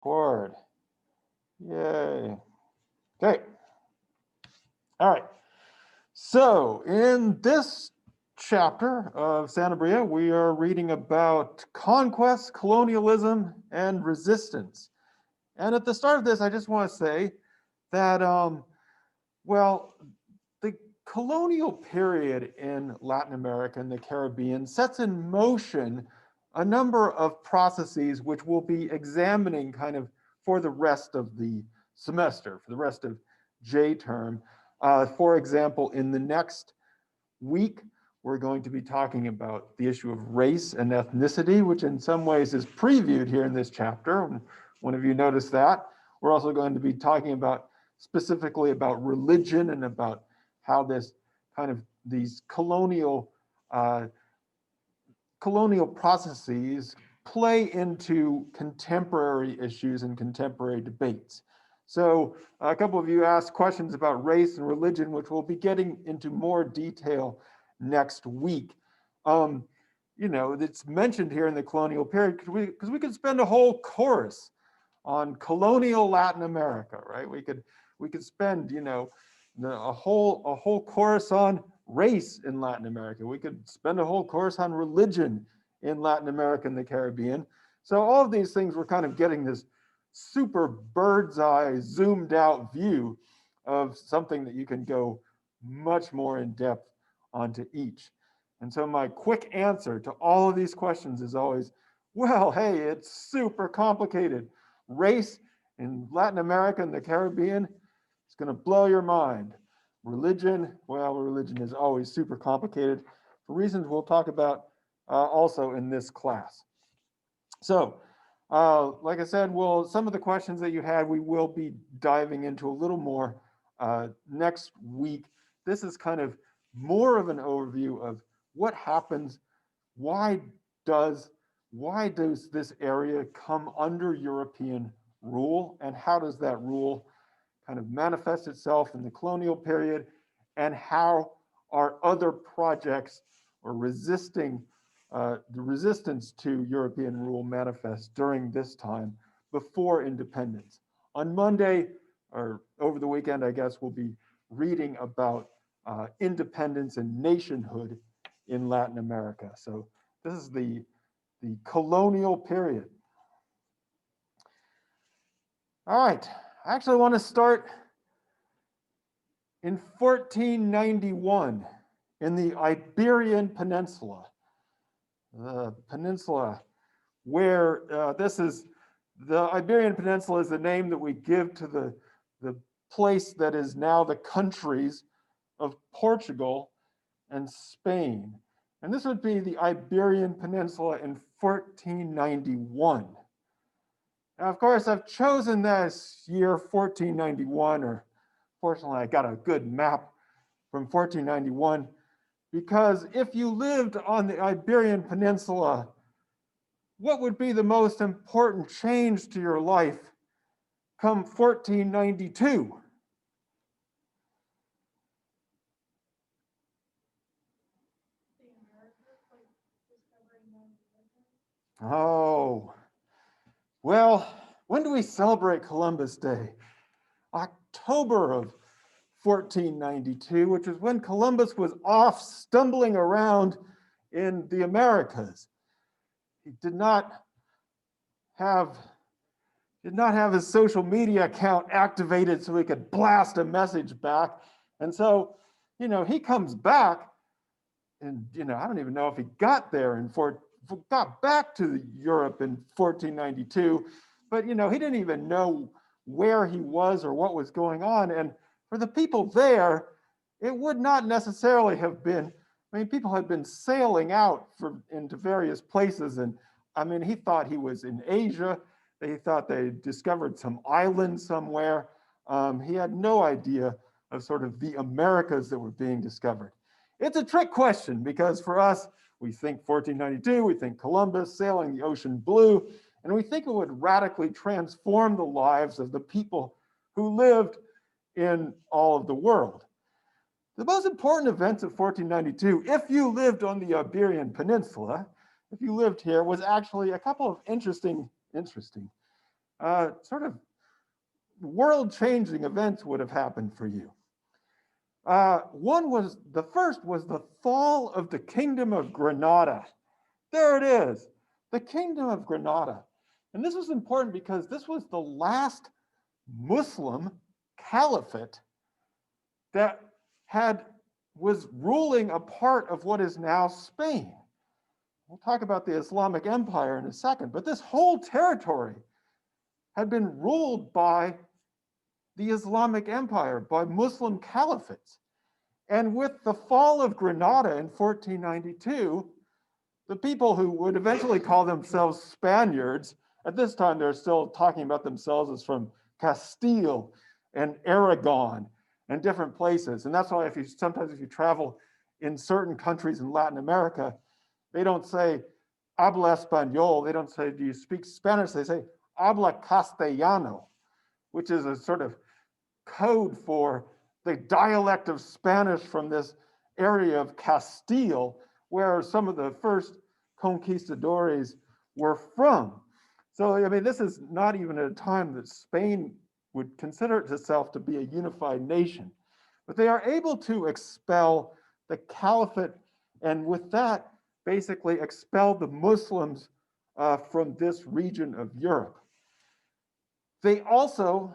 record. Yay. Okay. All right. So in this chapter of Sanabria, we are reading about conquest, colonialism, and resistance. And at the start of this, I just want to say that, well, the colonial period in Latin America and the Caribbean sets in motion a number of processes which we'll be examining kind of for the rest of the semester, for the rest of J term. For example, in the next week, we're going to be talking about the issue of race and ethnicity, which in some ways is previewed here in this chapter. One of you noticed that. We're also going to be talking about specifically about religion and about how this kind of these colonial processes play into contemporary issues and contemporary debates. So a couple of you asked questions about race and religion, which we'll be getting into more detail next week. You know, it's mentioned here in the colonial period because we could spend a whole course on colonial Latin America, right? We could spend, you know, a whole course on race in Latin America. We could spend a whole course on religion in Latin America and the Caribbean. So all of these things, we're kind of getting this super bird's eye, zoomed out view of something that you can go much more in depth onto each. And so my quick answer to all of these questions is always, well, hey, it's super complicated. Race in Latin America and the Caribbean is going to blow your mind. Religion, well, religion is always super complicated for reasons we'll talk about also in this class. So, like I said, some of the questions that you had, we will be diving into a little more next week. This is kind of more of an overview of what happens, why does this area come under European rule, and how does that rule kind of manifest itself in the colonial period, and how are other projects or the resistance to European rule manifest during this time before independence. On Monday, or over the weekend, I guess, we'll be reading about independence and nationhood in Latin America. So this is the colonial period. All right, I actually want to start in 1491 in the Iberian Peninsula. The peninsula where the Iberian Peninsula is the name that we give to the place that is now the countries of Portugal and Spain. And this would be the Iberian Peninsula in 1491. Now, of course, I've chosen this year 1491, or fortunately, I got a good map from 1491, because if you lived on the Iberian Peninsula, what would be the most important change to your life come 1492? Oh, well, when do we celebrate Columbus Day? October of 1492, which is when Columbus was off stumbling around in the Americas. He did not have his social media account activated so he could blast a message back. And so, you know, he comes back, and, you know, I don't even know if he got back to Europe in 1492, but, you know, he didn't even know where he was or what was going on. And for the people there, it would not necessarily have been, I mean, people had been sailing out into various places. And I mean, he thought he was in Asia. He thought they discovered some island somewhere. He had no idea of sort of the Americas that were being discovered. It's a trick question because for us, we think 1492, we think Columbus sailing the ocean blue, and we think it would radically transform the lives of the people who lived in all of the world. The most important events of 1492, if you lived on the Iberian Peninsula, if you lived here, was actually a couple of interesting sort of world-changing events would have happened for you. The first was the fall of the Kingdom of Granada. There it is, the Kingdom of Granada. And this was important because this was the last Muslim caliphate that was ruling a part of what is now Spain. We'll talk about the Islamic Empire in a second, but this whole territory had been ruled by the Islamic Empire, by Muslim caliphates. And with the fall of Granada in 1492, the people who would eventually call themselves Spaniards, at this time they're still talking about themselves as from Castile and Aragon and different places. And that's why sometimes if you travel in certain countries in Latin America, they don't say habla español, they don't say do you speak Spanish, they say habla castellano, which is a sort of code for the dialect of Spanish from this area of Castile, where some of the first conquistadores were from. So, I mean, this is not even at a time that Spain would consider itself to be a unified nation. But they are able to expel the caliphate, and with that, basically expel the Muslims from this region of Europe. They also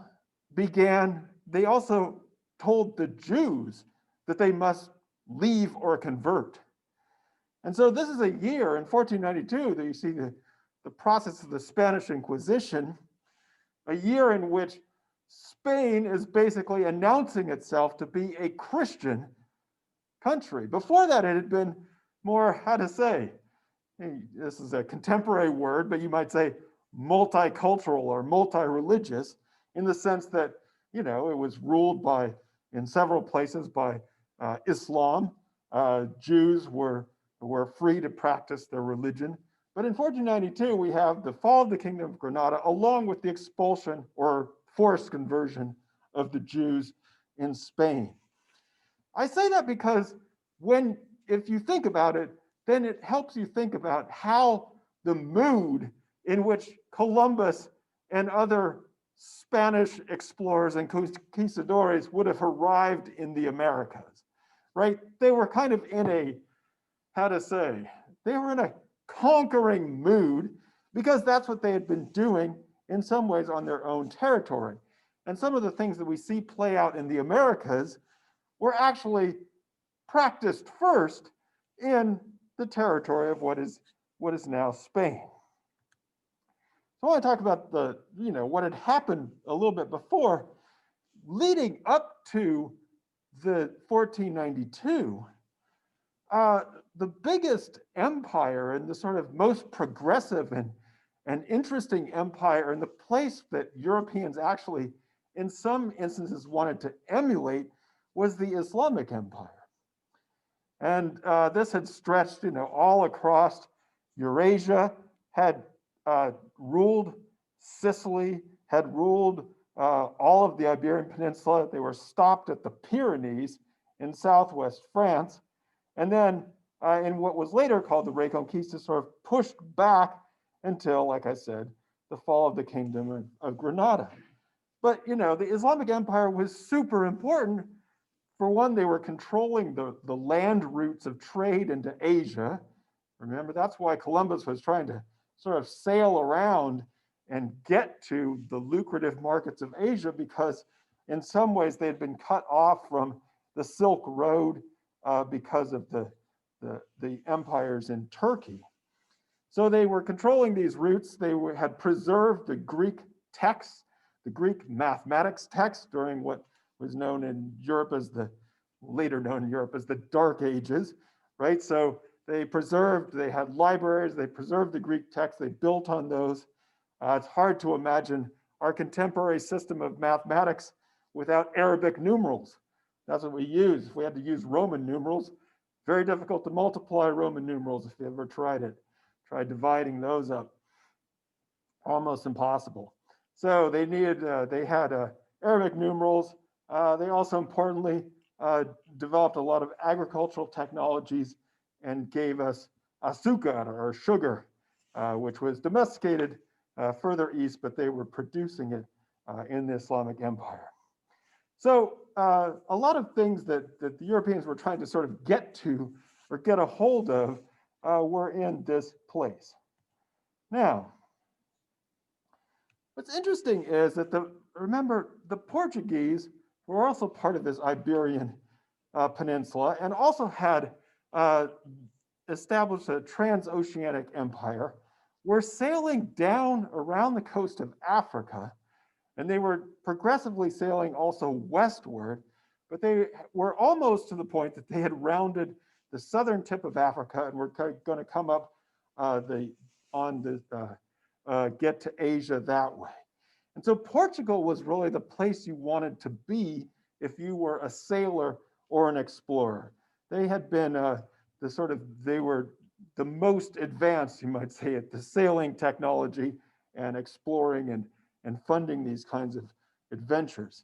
told the Jews that they must leave or convert. And so this is a year in 1492 that you see the process of the Spanish Inquisition, a year in which Spain is basically announcing itself to be a Christian country. Before that, it had been more, how to say, this is a contemporary word, but you might say multicultural or multi-religious, in the sense that, you know, it was ruled by, in several places, by Islam. Jews were free to practice their religion. But in 1492, we have the fall of the Kingdom of Granada, along with the expulsion or forced conversion of the Jews in Spain. I say that because if you think about it, then it helps you think about how the mood in which Columbus and other Spanish explorers and conquistadores would have arrived in the Americas, right? They were kind of in a, they were in a conquering mood, because that's what they had been doing in some ways on their own territory. And some of the things that we see play out in the Americas were actually practiced first in the territory of what is now Spain. So I want to talk about what had happened a little bit before. Leading up to the 1492, the biggest empire and the sort of most progressive and interesting empire, and the place that Europeans actually, in some instances, wanted to emulate, was the Islamic Empire. And this had stretched, all across Eurasia, had ruled Sicily, had ruled all of the Iberian Peninsula. They were stopped at the Pyrenees in southwest France. And then in what was later called the Reconquista, sort of pushed back until, like I said, the fall of the Kingdom of Granada. But, the Islamic Empire was super important. For one, they were controlling the land routes of trade into Asia. Remember, that's why Columbus was trying to sort of sail around and get to the lucrative markets of Asia, because in some ways they had been cut off from the Silk Road because of the empires in Turkey. So they were controlling these routes. They had preserved the Greek texts, the Greek mathematics texts during what was known in Europe as later known in Europe as the Dark Ages, right? So they had libraries, they preserved the Greek texts, they built on those. It's hard to imagine our contemporary system of mathematics without Arabic numerals. That's what we use. If we had to use Roman numerals, very difficult to multiply Roman numerals if you ever tried it. Try dividing those up. Almost impossible. So they had Arabic numerals. They also importantly developed a lot of agricultural technologies and gave us azúcar, or sugar, which was domesticated further east, but they were producing it in the Islamic Empire. So a lot of things that the Europeans were trying to sort of get to or get a hold of were in this place. Now, what's interesting is that remember, the Portuguese were also part of this Iberian peninsula and also had established a transoceanic empire, were sailing down around the coast of Africa, and they were progressively sailing also westward, but they were almost to the point that they had rounded the southern tip of Africa and were going to come up get to Asia that way. And so Portugal was really the place you wanted to be if you were a sailor or an explorer. They had been they were the most advanced, you might say, at the sailing technology and exploring and funding these kinds of adventures.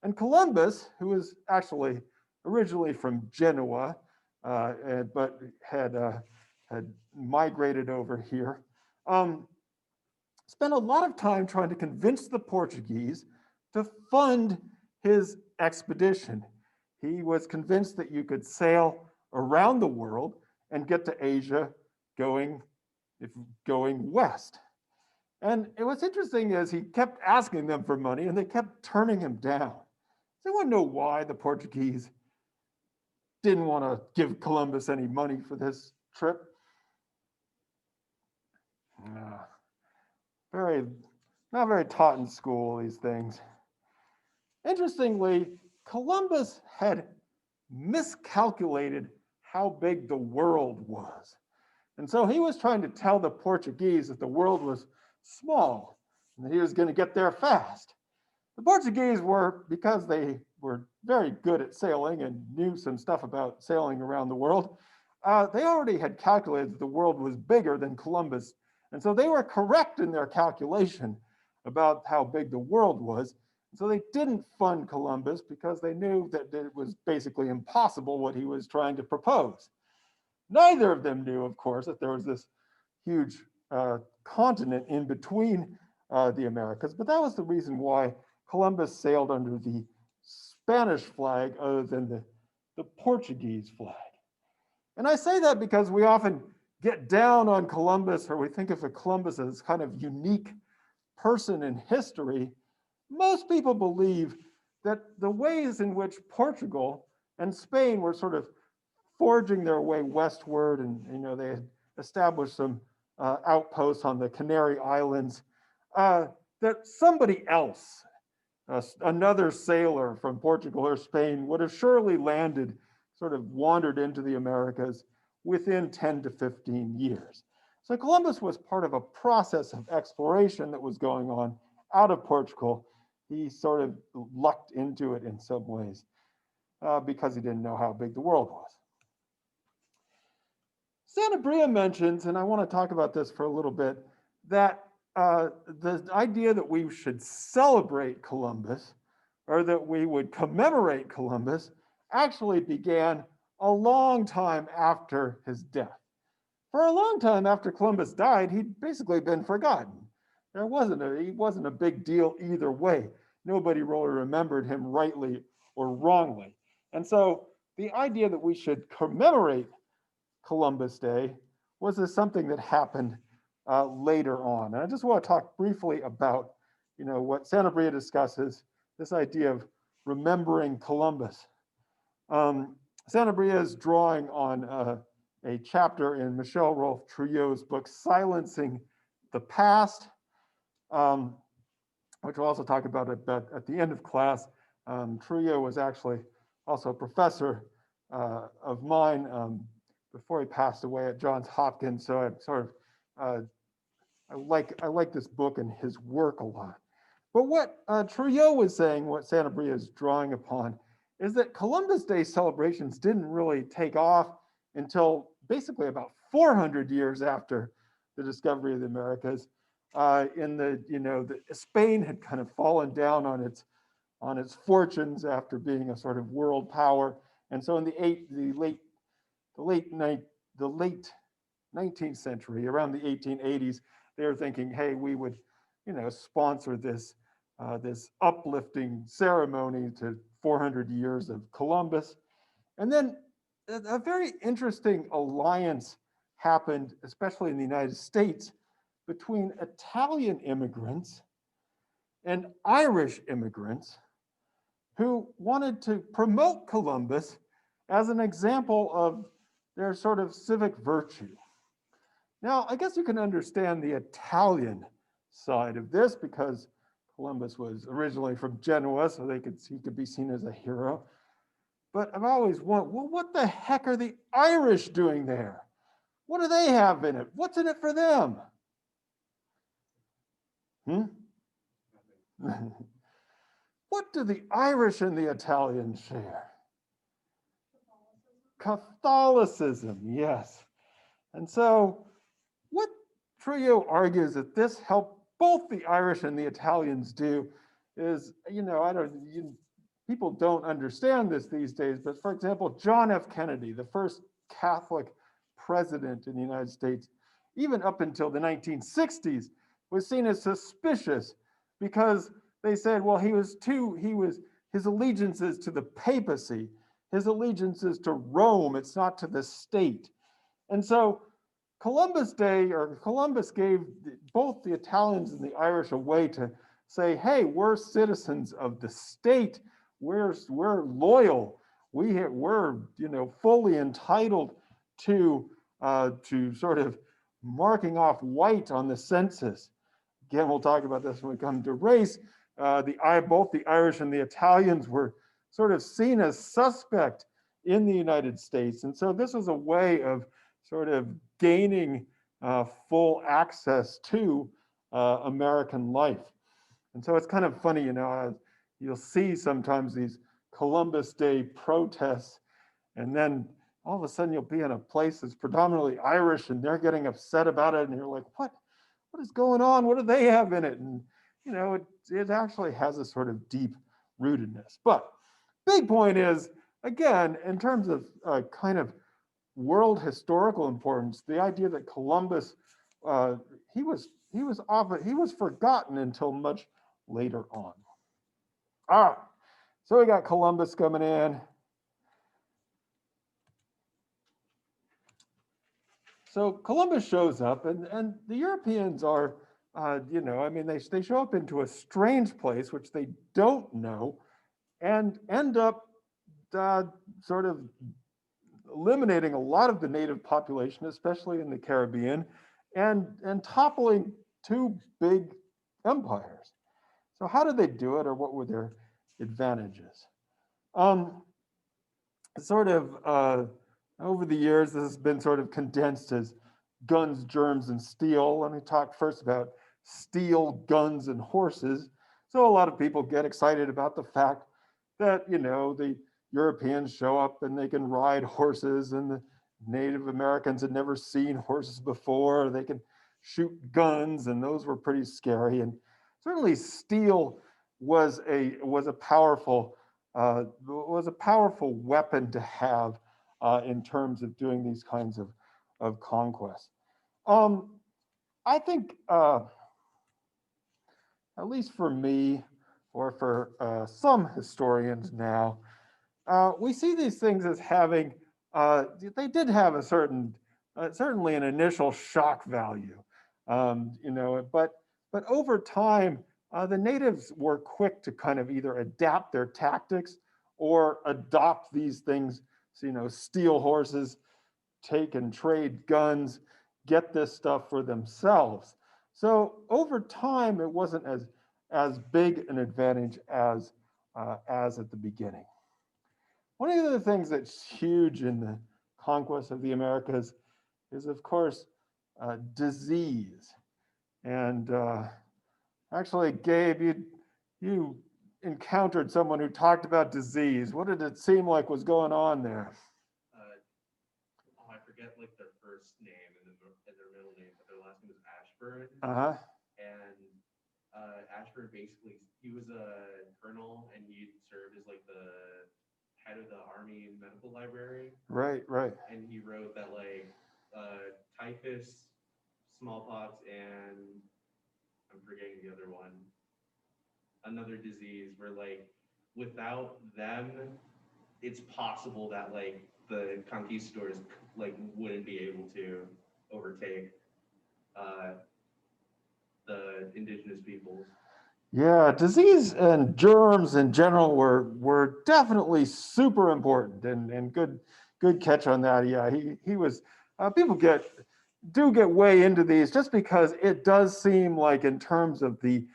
And Columbus, who was actually originally from Genoa, but had migrated over here, spent a lot of time trying to convince the Portuguese to fund his expedition. He was convinced that you could sail around the world and get to Asia going west. And what's interesting is he kept asking them for money and they kept turning him down. Does anyone know why the Portuguese didn't want to give Columbus any money for this trip? Not very taught in school, these things. Interestingly, Columbus had miscalculated how big the world was. And so he was trying to tell the Portuguese that the world was small and that he was going to get there fast. The Portuguese were, because they were very good at sailing and knew some stuff about sailing around the world, they already had calculated that the world was bigger than Columbus. And so they were correct in their calculation about how big the world was. So they didn't fund Columbus because they knew that it was basically impossible what he was trying to propose. Neither of them knew, of course, that there was this huge continent in between the Americas, but that was the reason why Columbus sailed under the Spanish flag other than the Portuguese flag. And I say that because we often get down on Columbus, or we think of Columbus as kind of unique person in history. Most people believe that the ways in which Portugal and Spain were sort of forging their way westward, and they had established some outposts on the Canary Islands, that somebody else, another sailor from Portugal or Spain, would have surely landed, sort of wandered into the Americas within 10 to 15 years. So Columbus was part of a process of exploration that was going on out of Portugal. He sort of lucked into it in some ways because he didn't know how big the world was. Sanabria mentions, and I want to talk about this for a little bit, that the idea that we should celebrate Columbus or that we would commemorate Columbus actually began a long time after his death. For a long time after Columbus died, he'd basically been forgotten. He wasn't a big deal either way. Nobody really remembered him rightly or wrongly. And so the idea that we should commemorate Columbus Day was something that happened later on. And I just want to talk briefly about, what Sanabria discusses, this idea of remembering Columbus. Sanabria is drawing on a chapter in Michel Rolfe Trouillot's book, Silencing the Past, which we'll also talk about at the end of class. Trouillot was actually also a professor of mine before he passed away at Johns Hopkins. So I like this book and his work a lot. But what Trouillot was saying, what Sanabria is drawing upon, is that Columbus Day celebrations didn't really take off until basically about 400 years after the discovery of the Americas. Spain had kind of fallen down on its fortunes after being a sort of world power, and so in the late 19th century, around the 1880s, they were thinking, hey, we would sponsor this this uplifting ceremony to 400 years of Columbus. And then a very interesting alliance happened, especially in the United States, between Italian immigrants and Irish immigrants who wanted to promote Columbus as an example of their sort of civic virtue. Now, I guess you can understand the Italian side of this because Columbus was originally from Genoa, so he could be seen as a hero. But I've always wondered, well, what the heck are the Irish doing there? What do they have in it? What's in it for them? What do the Irish and the Italians share? Catholicism, yes. And so what Trouillot argues that this helped both the Irish and the Italians do is, people don't understand this these days, but for example, John F. Kennedy, the first Catholic president in the United States, even up until the 1960s, was seen as suspicious because they said, well, his allegiances to the papacy, his allegiances to Rome, it's not to the state. And so Columbus gave both the Italians and the Irish a way to say, hey, we're citizens of the state. We're loyal. We're fully entitled to sort of marking off white on the census. Again, we'll talk about this when we come to race. Both the Irish and the Italians were sort of seen as suspect in the United States. And so this was a way of sort of gaining full access to American life. And so it's kind of funny, you'll see sometimes these Columbus Day protests, and then all of a sudden you'll be in a place that's predominantly Irish and they're getting upset about it. And you're like, what is going on? What do they have in it? And, it actually has a sort of deep rootedness. But big point is, again, in terms of kind of world historical importance, the idea that Columbus, he was forgotten until much later on. All right, so we got Columbus coming in. So Columbus shows up, and the Europeans are, they show up into a strange place, which they don't know, and end up sort of eliminating a lot of the native population, especially in the Caribbean, and toppling two big empires. So how did they do it, or what were their advantages? Over the years, this has been sort of condensed as guns, germs, and steel. Let me talk first about steel, guns, and horses. So a lot of people get excited about the fact that, the Europeans show up and they can ride horses, and the Native Americans had never seen horses before. They can shoot guns, and those were pretty scary. And certainly steel was a powerful weapon to have in terms of doing these kinds of conquests. I think, at least for me, or for some historians now, we see these things as having, they did have a certainly an initial shock value, but over time, the natives were quick to kind of either adapt their tactics or adopt these things. So, steal horses, take and trade guns, get this stuff for themselves. So over time, it wasn't as big an advantage as at the beginning. One of the things that's huge in the conquest of the Americas is, of course, disease. And actually, Gabe, you encountered someone who talked about disease. What did it seem like was going on there? I forget like their first name and their middle name, but their last name was Ashburn. And Ashburn basically, he was a colonel and he served as like the head of the army medical library. Right. And he wrote that like typhus, smallpox, and I'm forgetting the other one. Another disease where like without them, it's possible that like the conquistadors like wouldn't be able to overtake the indigenous peoples. Yeah, disease and germs in general were definitely super important, and good catch on that. Yeah, he was. People do get way into these just because it does seem like in terms of the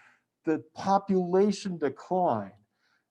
population decline,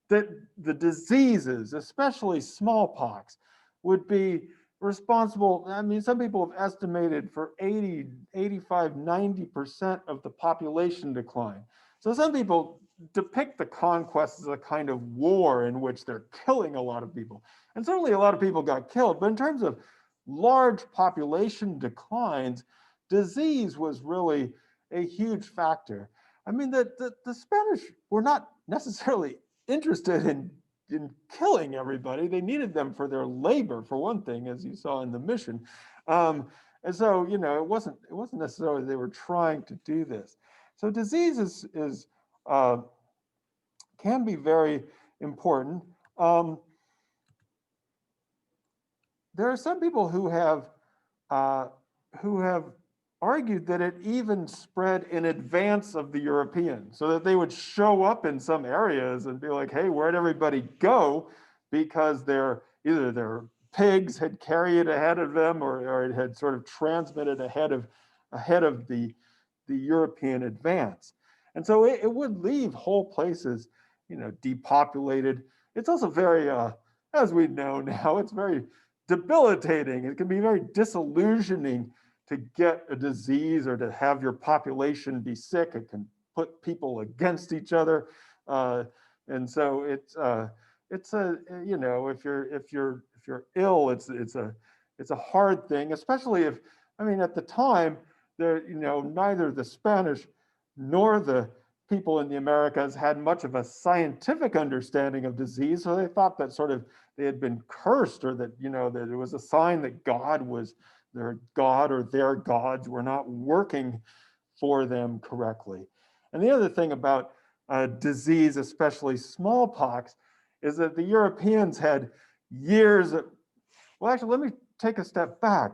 that the diseases, especially smallpox, would be responsible. I mean, some people have estimated for 80, 85, 90% of the population decline. So some people depict the conquest as a kind of war in which they're killing a lot of people. And certainly a lot of people got killed, but in terms of large population declines, disease was really a huge factor. I mean, the Spanish were not necessarily interested in killing everybody. They needed them for their labor, for one thing, as you saw in the mission. And so, you know, it wasn't necessarily they were trying to do this. So disease is can be very important. There are some people who have argued that it even spread in advance of the Europeans, so that they would show up in some areas and be like, hey, where'd everybody go? Because either their pigs had carried it ahead of them, or it had sort of transmitted ahead of the European advance. And so it would leave whole places, you know, depopulated. It's also very, as we know now, it's very debilitating. It can be very disillusioning to get a disease or to have your population be sick. It can put people against each other, and so it's a, you know, if you're ill, it's a hard thing, especially if, I mean, at the time there, you know, neither the Spanish nor the people in the Americas had much of a scientific understanding of disease, so they thought that sort of they had been cursed, or that, you know, that it was a sign that their God or their gods were not working for them correctly. And the other thing about disease, especially smallpox, is that the Europeans had years of, well, actually, let me take a step back.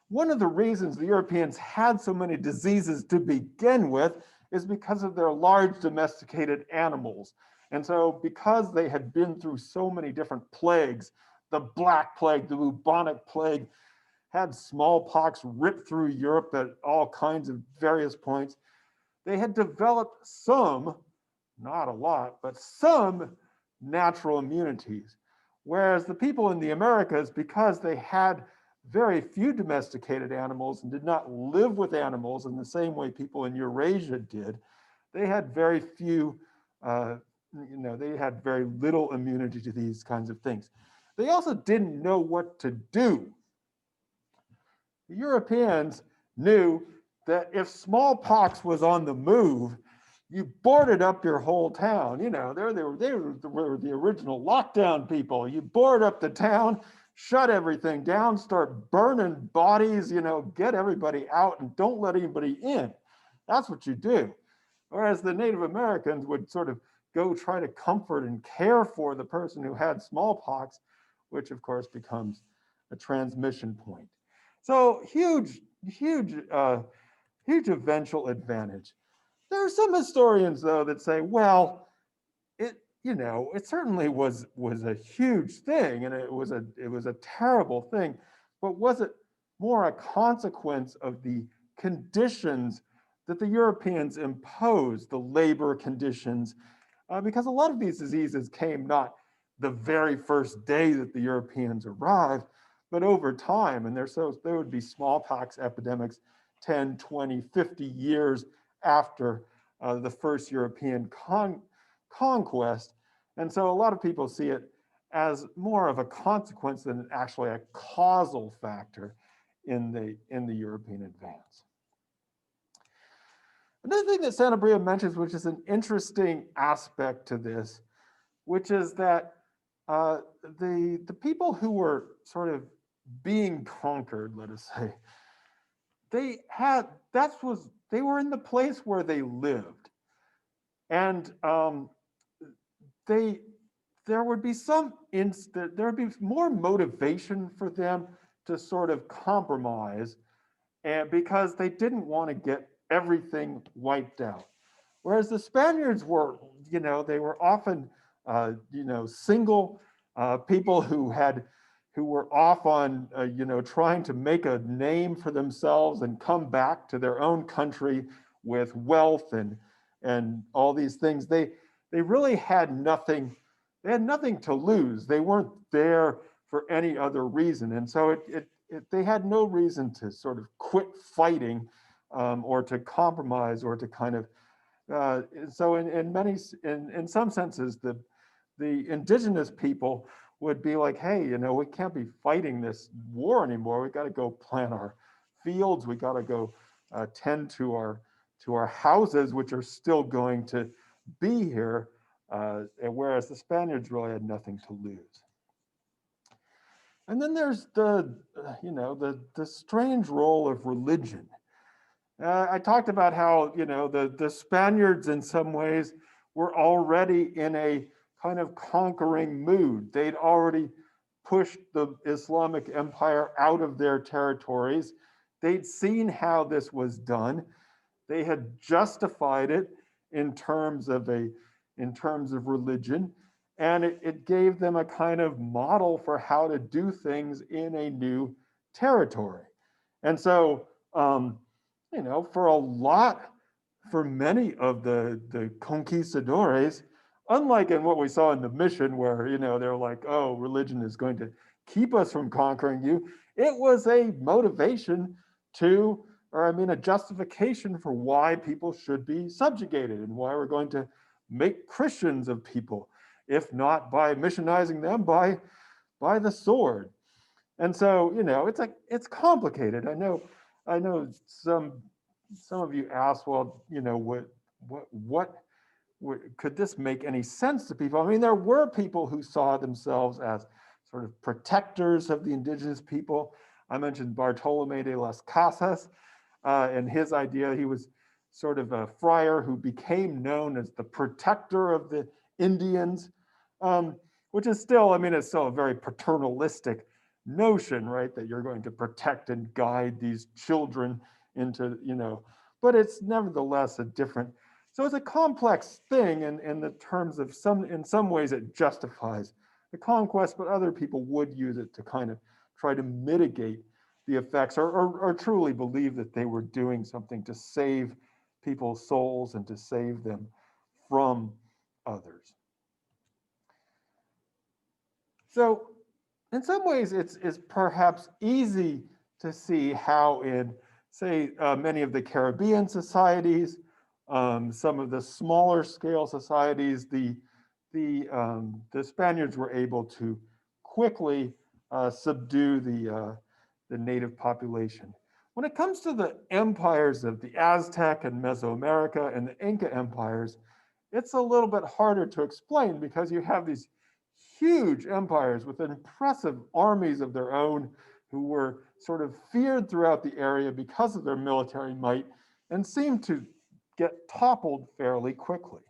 One of the reasons the Europeans had so many diseases to begin with is because of their large domesticated animals. And so because they had been through so many different plagues, the Black Plague, the bubonic plague, had smallpox rip through Europe at all kinds of various points, they had developed some, not a lot, but some natural immunities. Whereas the people in the Americas, because they had very few domesticated animals and did not live with animals in the same way people in Eurasia did, they had very few, you know, they had very little immunity to these kinds of things. They also didn't know what to do. The Europeans knew that if smallpox was on the move, you boarded up your whole town. You know, they were the original lockdown people. You board up the town, shut everything down, start burning bodies, you know, get everybody out and don't let anybody in. That's what you do. Whereas the Native Americans would sort of go try to comfort and care for the person who had smallpox, which of course becomes a transmission point. So huge eventual advantage. There are some historians, though, that say, well, it, you know, it certainly was a huge thing, and it was a terrible thing, but was it more a consequence of the conditions that the Europeans imposed, the labor conditions? Because a lot of these diseases came not the very first day that the Europeans arrived, but over time, and there would be smallpox epidemics 10, 20, 50 years after the first European conquest. And so a lot of people see it as more of a consequence than actually a causal factor in the European advance. Another thing that Sanabria mentions, which is an interesting aspect to this, which is that the people who were sort of being conquered, let us say, that was they were in the place where they lived. And there would be there would be more motivation for them to sort of compromise, and because they didn't want to get everything wiped out. Whereas the Spaniards were, they were often, single people who were off on, trying to make a name for themselves and come back to their own country with wealth and all these things. They really had nothing. They had nothing to lose. They weren't there for any other reason, and so they had no reason to sort of quit fighting, or to compromise, or to kind of. So in some senses, the indigenous people would be like, hey, we can't be fighting this war anymore. We got to go plant our fields. We got to go tend to our houses, which are still going to be here. Whereas the Spaniards really had nothing to lose. And then there's the strange role of religion. I talked about how, the Spaniards in some ways were already in a kind of conquering mood. They'd already pushed the Islamic Empire out of their territories. They'd seen how this was done. They had justified it in terms of religion, and it gave them a kind of model for how to do things in a new territory. And so, for many of the conquistadores, unlike in what we saw in the mission, where they're like, oh, religion is going to keep us from conquering you, it was a motivation a justification for why people should be subjugated and why we're going to make Christians of people, if not by missionizing them, by the sword. And so, it's complicated. I know some of you asked, well, what could this make any sense to people? I mean, there were people who saw themselves as sort of protectors of the indigenous people. I mentioned Bartolome de las Casas, and his idea. He was sort of a friar who became known as the protector of the Indians, which is still, it's still a very paternalistic notion, right? That you're going to protect and guide these children into, but it's nevertheless a different. So it's a complex thing in the terms of in some ways it justifies the conquest, but other people would use it to kind of try to mitigate the effects, or truly believe that they were doing something to save people's souls and to save them from others. So in some ways, it's perhaps easy to see how in, say, many of the Caribbean societies, some of the smaller scale societies, the Spaniards were able to quickly subdue the native population. When it comes to the empires of the Aztec and Mesoamerica and the Inca empires, it's a little bit harder to explain because you have these huge empires with impressive armies of their own who were sort of feared throughout the area because of their military might and seemed to get toppled fairly quickly.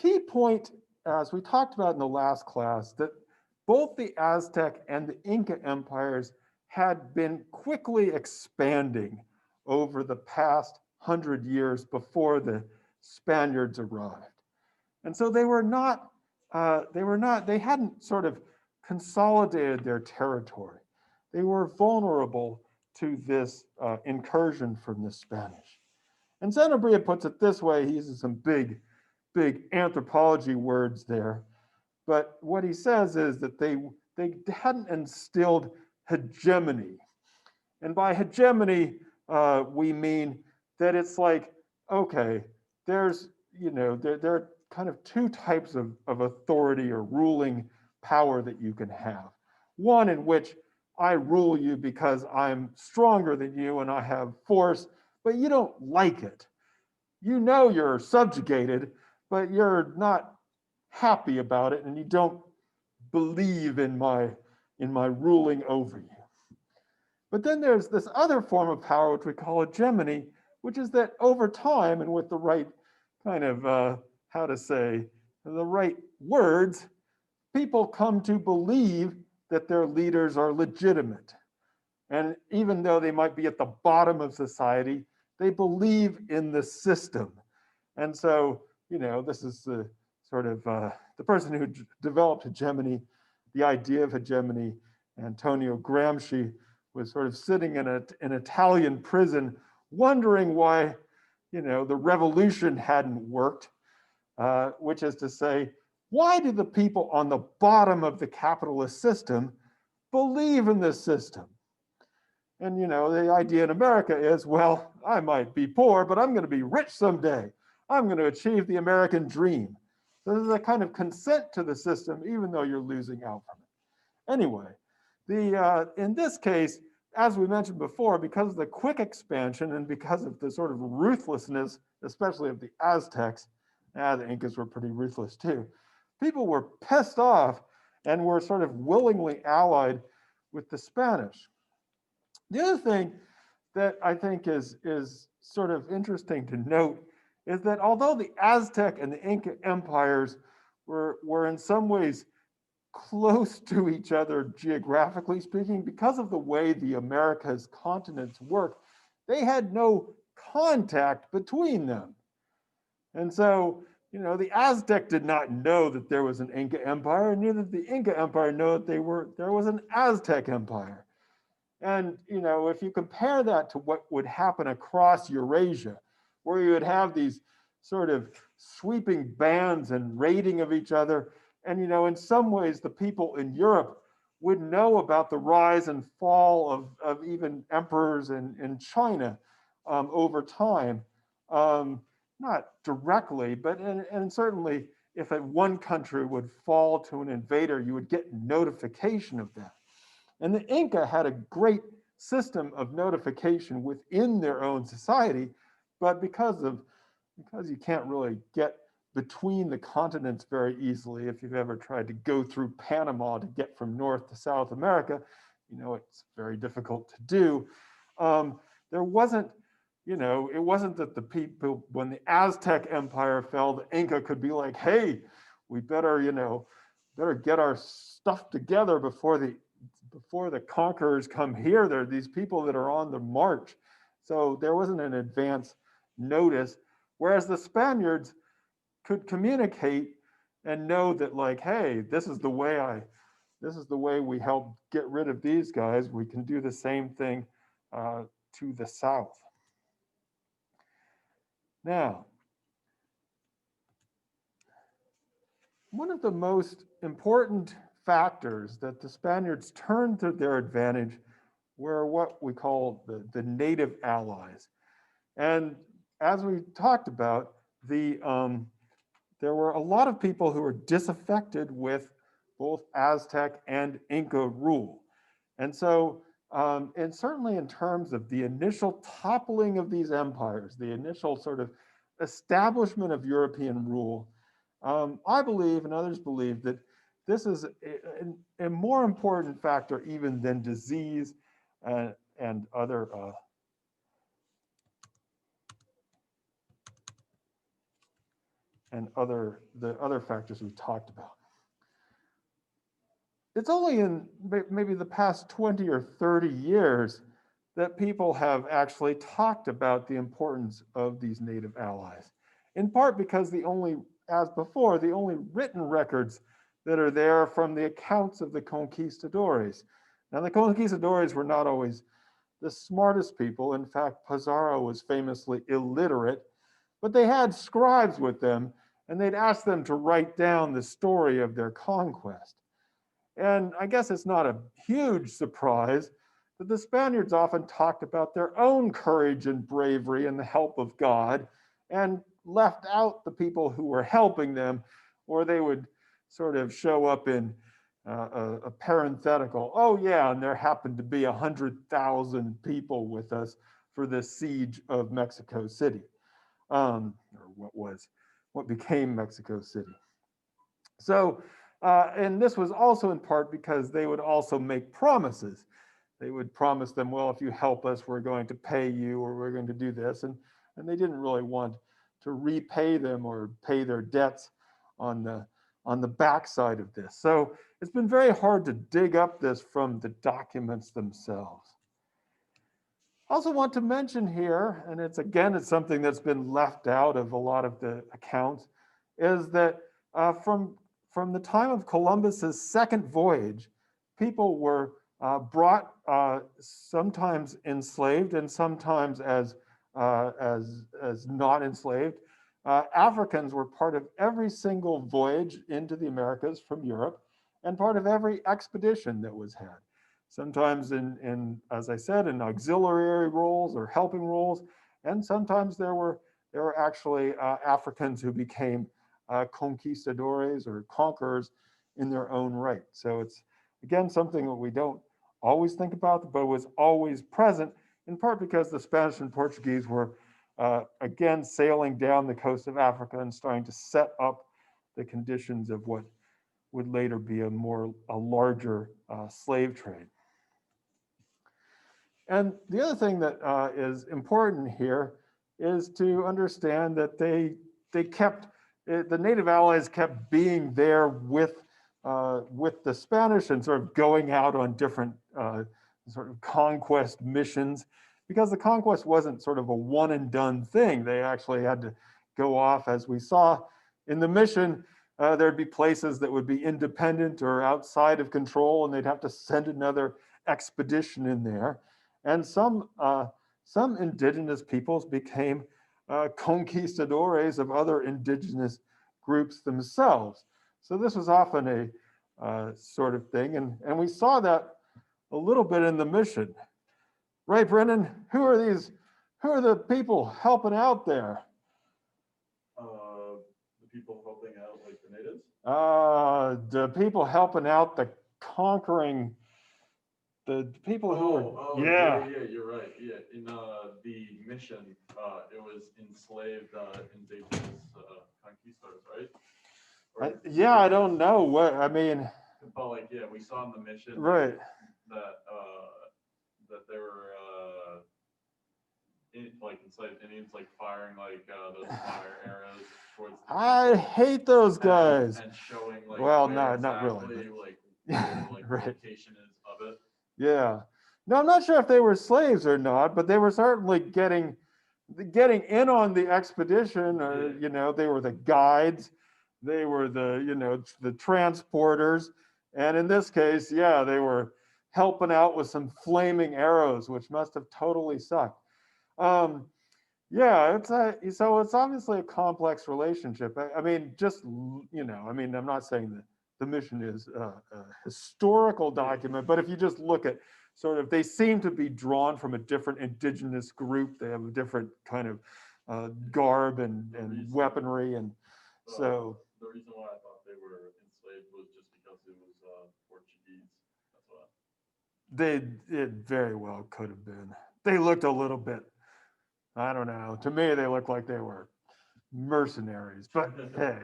Key point, as we talked about in the last class, that both the Aztec and the Inca empires had been quickly expanding over the past 100 years before the Spaniards arrived. And so they hadn't sort of consolidated their territory. They were vulnerable to this incursion from the Spanish. And Sanabria puts it this way. He uses some big anthropology words there. But what he says is that they hadn't instilled hegemony. And by hegemony, we mean that it's like, okay, there's, there are kind of two types of authority or ruling power that you can have. One in which I rule you because I'm stronger than you and I have force, but you don't like it. You know you're subjugated, but you're not happy about it and you don't believe in my ruling over you. But then there's this other form of power which we call hegemony, which is that over time and with the right kind of, the right words, people come to believe that their leaders are legitimate. And even though they might be at the bottom of society, they believe in the system. And so, this is the sort of the person who developed hegemony, the idea of hegemony, Antonio Gramsci, was sort of sitting in an Italian prison, wondering why, the revolution hadn't worked, which is to say, why do the people on the bottom of the capitalist system believe in this system? And, the idea in America is, well, I might be poor, but I'm going to be rich someday. I'm going to achieve the American dream. So there's a kind of consent to the system, even though you're losing out from it. Anyway, in this case, as we mentioned before, because of the quick expansion and because of the sort of ruthlessness, especially of the Aztecs, the Incas were pretty ruthless too, people were pissed off and were sort of willingly allied with the Spanish. The other thing that I think is sort of interesting to note is that although the Aztec and the Inca empires were in some ways close to each other geographically speaking, because of the way the Americas continents work, they had no contact between them. And so, the Aztec did not know that there was an Inca empire, and neither did the Inca empire know that there was an Aztec empire. And, if you compare that to what would happen across Eurasia, where you would have these sort of sweeping bands and raiding of each other, and, in some ways, the people in Europe would know about the rise and fall of even emperors in China over time. Not directly, but and certainly if one country would fall to an invader, you would get notification of that. And the Inca had a great system of notification within their own society, but because you can't really get between the continents very easily, if you've ever tried to go through Panama to get from North to South America, it's very difficult to do. There wasn't, it wasn't that the people, when the Aztec Empire fell, the Inca could be like, hey, we better get our stuff together before the conquerors come here. There are these people that are on the march. So there wasn't an advance notice, whereas the Spaniards could communicate and know that, like, hey, this is the way we help get rid of these guys. We can do the same thing to the south. Now, one of the most important factors that the Spaniards turned to their advantage were what we call the native allies. And as we talked about, there were a lot of people who were disaffected with both Aztec and Inca rule. And so, and certainly in terms of the initial toppling of these empires, the initial sort of establishment of European rule, I believe, and others believe, that this is a more important factor even than disease and other the other factors we talked about. It's only in maybe the past 20 or 30 years that people have actually talked about the importance of these native allies, in part because as before, the only written records that are there from the accounts of the conquistadores. Now, the conquistadores were not always the smartest people. In fact, Pizarro was famously illiterate, but they had scribes with them, and they'd ask them to write down the story of their conquest. And I guess it's not a huge surprise that the Spaniards often talked about their own courage and bravery and the help of God, and left out the people who were helping them, or they would sort of show up in a parenthetical, oh yeah, and there happened to be 100,000 people with us for the siege of Mexico City, or what became Mexico City. So, and this was also in part because they would also make promises. they would promise them, well, if you help us, we're going to pay you, or we're going to do this. And they didn't really want to repay them or pay their debts on the backside of this. So it's been very hard to dig up this from the documents themselves. I also want to mention here, and it's something that's been left out of a lot of the accounts, is that from the time of Columbus's second voyage, people were brought sometimes enslaved and sometimes as not enslaved. Africans were part of every single voyage into the Americas from Europe and part of every expedition that was had. Sometimes as I said, in auxiliary roles or helping roles, and sometimes there were actually Africans who became conquistadores or conquerors in their own right. So it's, again, something that we don't always think about, but was always present, in part because the Spanish and Portuguese were, again, sailing down the coast of Africa and starting to set up the conditions of what would later be a larger slave trade. And the other thing that is important here is to understand that the Native allies kept being there with the Spanish and sort of going out on different sort of conquest missions, because the conquest wasn't sort of a one and done thing. They actually had to go off, as we saw in the mission. There'd be places that would be independent or outside of control, and they'd have to send another expedition in there. And some indigenous peoples became conquistadores of other indigenous groups themselves. So this was often a sort of thing, and we saw that a little bit in the mission. Right, Brendan? Who are the people helping out there? The people helping out, like the natives? The people helping out the conquering, the people who are, yeah, you're right. Yeah, in the mission, it was enslaved indigenous conquistadors, right? Yeah, I don't know what, I mean. But like, yeah, we saw in the mission, right, that they were enslaved Indians, like firing like those fire arrows towards the I hate those guys. and showing like, well, where not exactly, really. like where, like right. the location is of it. Yeah. No, I'm not sure if they were slaves or not, but they were certainly getting in on the expedition. They were the guides, they were the transporters, and in this case, yeah, they were helping out with some flaming arrows, which must have totally sucked. Yeah, so it's obviously a complex relationship. I mean, I'm not saying that the mission is a historical document, but if you just look at sort of, they seem to be drawn from a different indigenous group. They have a different kind of garb and weaponry, and so. The reason why I thought they were enslaved was just because it was Portuguese. That's why. It very well could have been. They looked a little bit, I don't know. To me, they looked like they were mercenaries, but hey,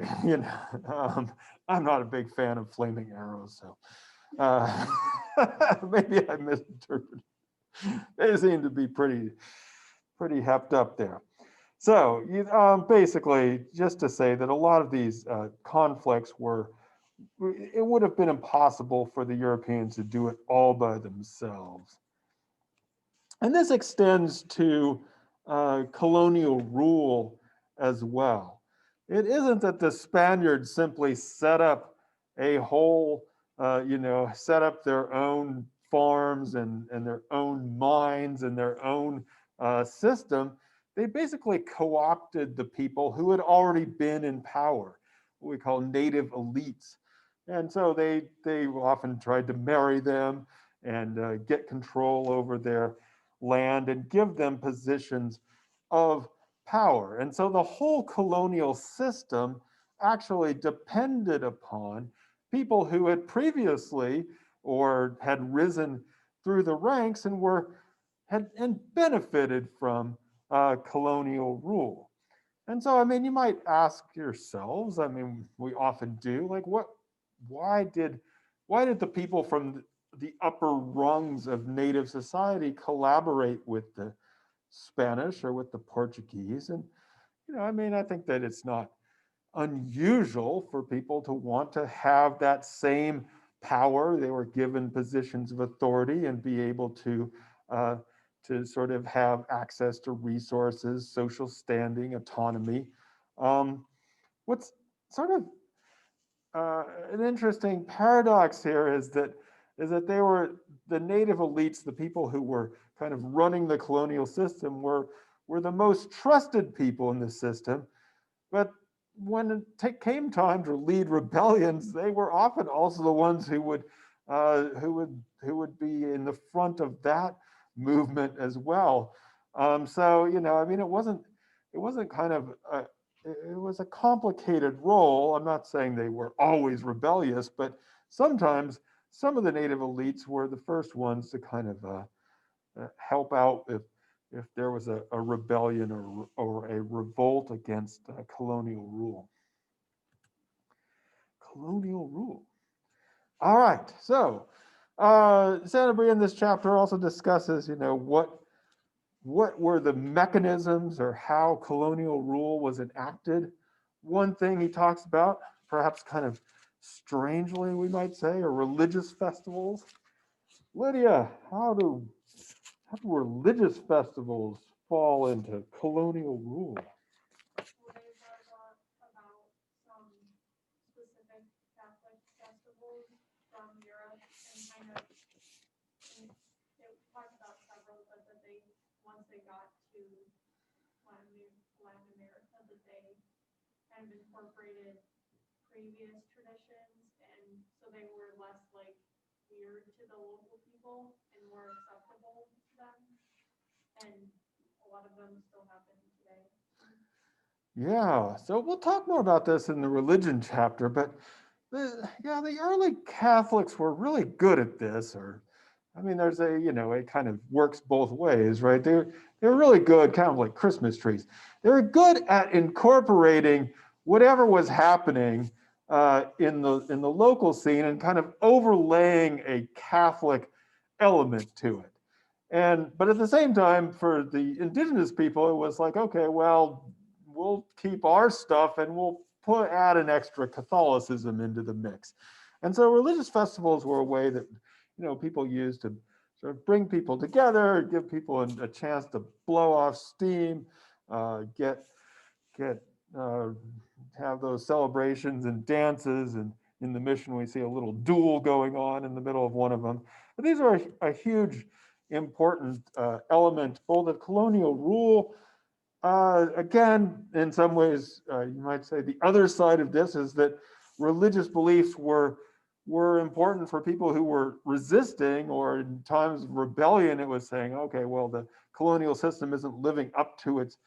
I'm not a big fan of flaming arrows, so maybe I misinterpreted. They seem to be pretty hepped up there. So basically, just to say that a lot of these conflicts it would have been impossible for the Europeans to do it all by themselves. And this extends to colonial rule as well. It isn't that the Spaniards simply set up a whole, set up their own farms and their own mines and their own system. They basically co-opted the people who had already been in power, what we call native elites. And so they often tried to marry them and get control over their land and give them positions of power. And so the whole colonial system actually depended upon people who had previously or had risen through the ranks and benefited from colonial rule. And so, I mean, you might ask yourselves, I mean, we often do, like, why did the people from the upper rungs of native society collaborate with the Spanish or with the Portuguese. And, I mean, I think that it's not unusual for people to want to have that same power. They were given positions of authority and be able to sort of have access to resources, social standing, autonomy. What's sort of an interesting paradox here is that they were the native elites, the people who were kind of running the colonial system, were the most trusted people in the system. But when it came time to lead rebellions, they were often also the ones who would be in the front of that movement as well. So I mean, it wasn't kind of it was a complicated role. I'm not saying they were always rebellious, but sometimes some of the native elites were the first ones to kind of help out if there was a rebellion or a revolt against colonial rule. Colonial rule. All right, so Sanabria in this chapter also discusses, what were the mechanisms or how colonial rule was enacted. One thing he talks about, perhaps kind of strangely, we might say, are religious festivals. Lydia, how do religious festivals fall into colonial rule? Well, they talk about some specific Catholic festivals from Europe and kind of, it talks about several, but that they, once they got to Latin America, that they kind of incorporated previous traditions, and so they were less like weird to the local people and more acceptable to them, and a lot of them still happen today. Yeah, so we'll talk more about this in the religion chapter, but the early Catholics were really good at this, or I mean, there's it kind of works both ways, right? They're really good, kind of like Christmas trees. They're good at incorporating whatever was happening in the local scene and kind of overlaying a Catholic element to it. But at the same time, for the indigenous people, it was like, okay, well, we'll keep our stuff and we'll add an extra Catholicism into the mix. And so religious festivals were a way that people used to sort of bring people together, give people a chance to blow off steam, have those celebrations and dances. And in the mission, we see a little duel going on in the middle of one of them. But these are a huge, important element, both of colonial rule. Again, in some ways, you might say the other side of this is that religious beliefs were important for people who were resisting, or in times of rebellion, it was saying, okay, well, the colonial system isn't living up to its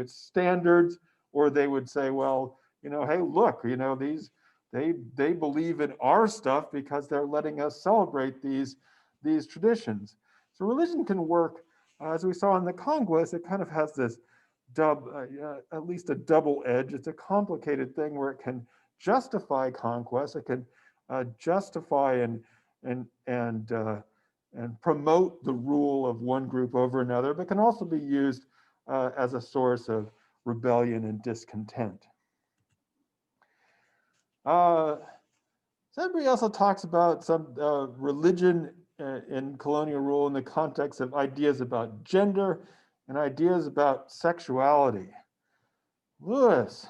standards, or they would say, well, hey, look, they believe in our stuff because they're letting us celebrate these traditions. So religion can work, as we saw in the Conquest. It kind of has this at least a double edge. It's a complicated thing where it can justify conquest. It can justify and promote the rule of one group over another, but can also be used as a source of rebellion and discontent. Sanabria also talks about some religion in colonial rule in the context of ideas about gender and ideas about sexuality. Lewis,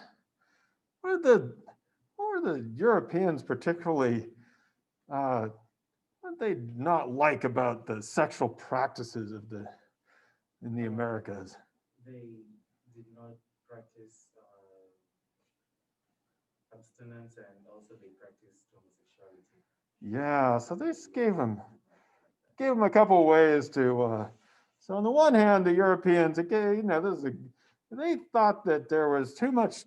what were the Europeans particularly, what did they not like about the sexual practices in the Americas? They did not practice abstinence, and also they practiced homosexuality. Yeah, so they just gave them a couple of ways to. So on the one hand, the Europeans, again, they thought that there was too much.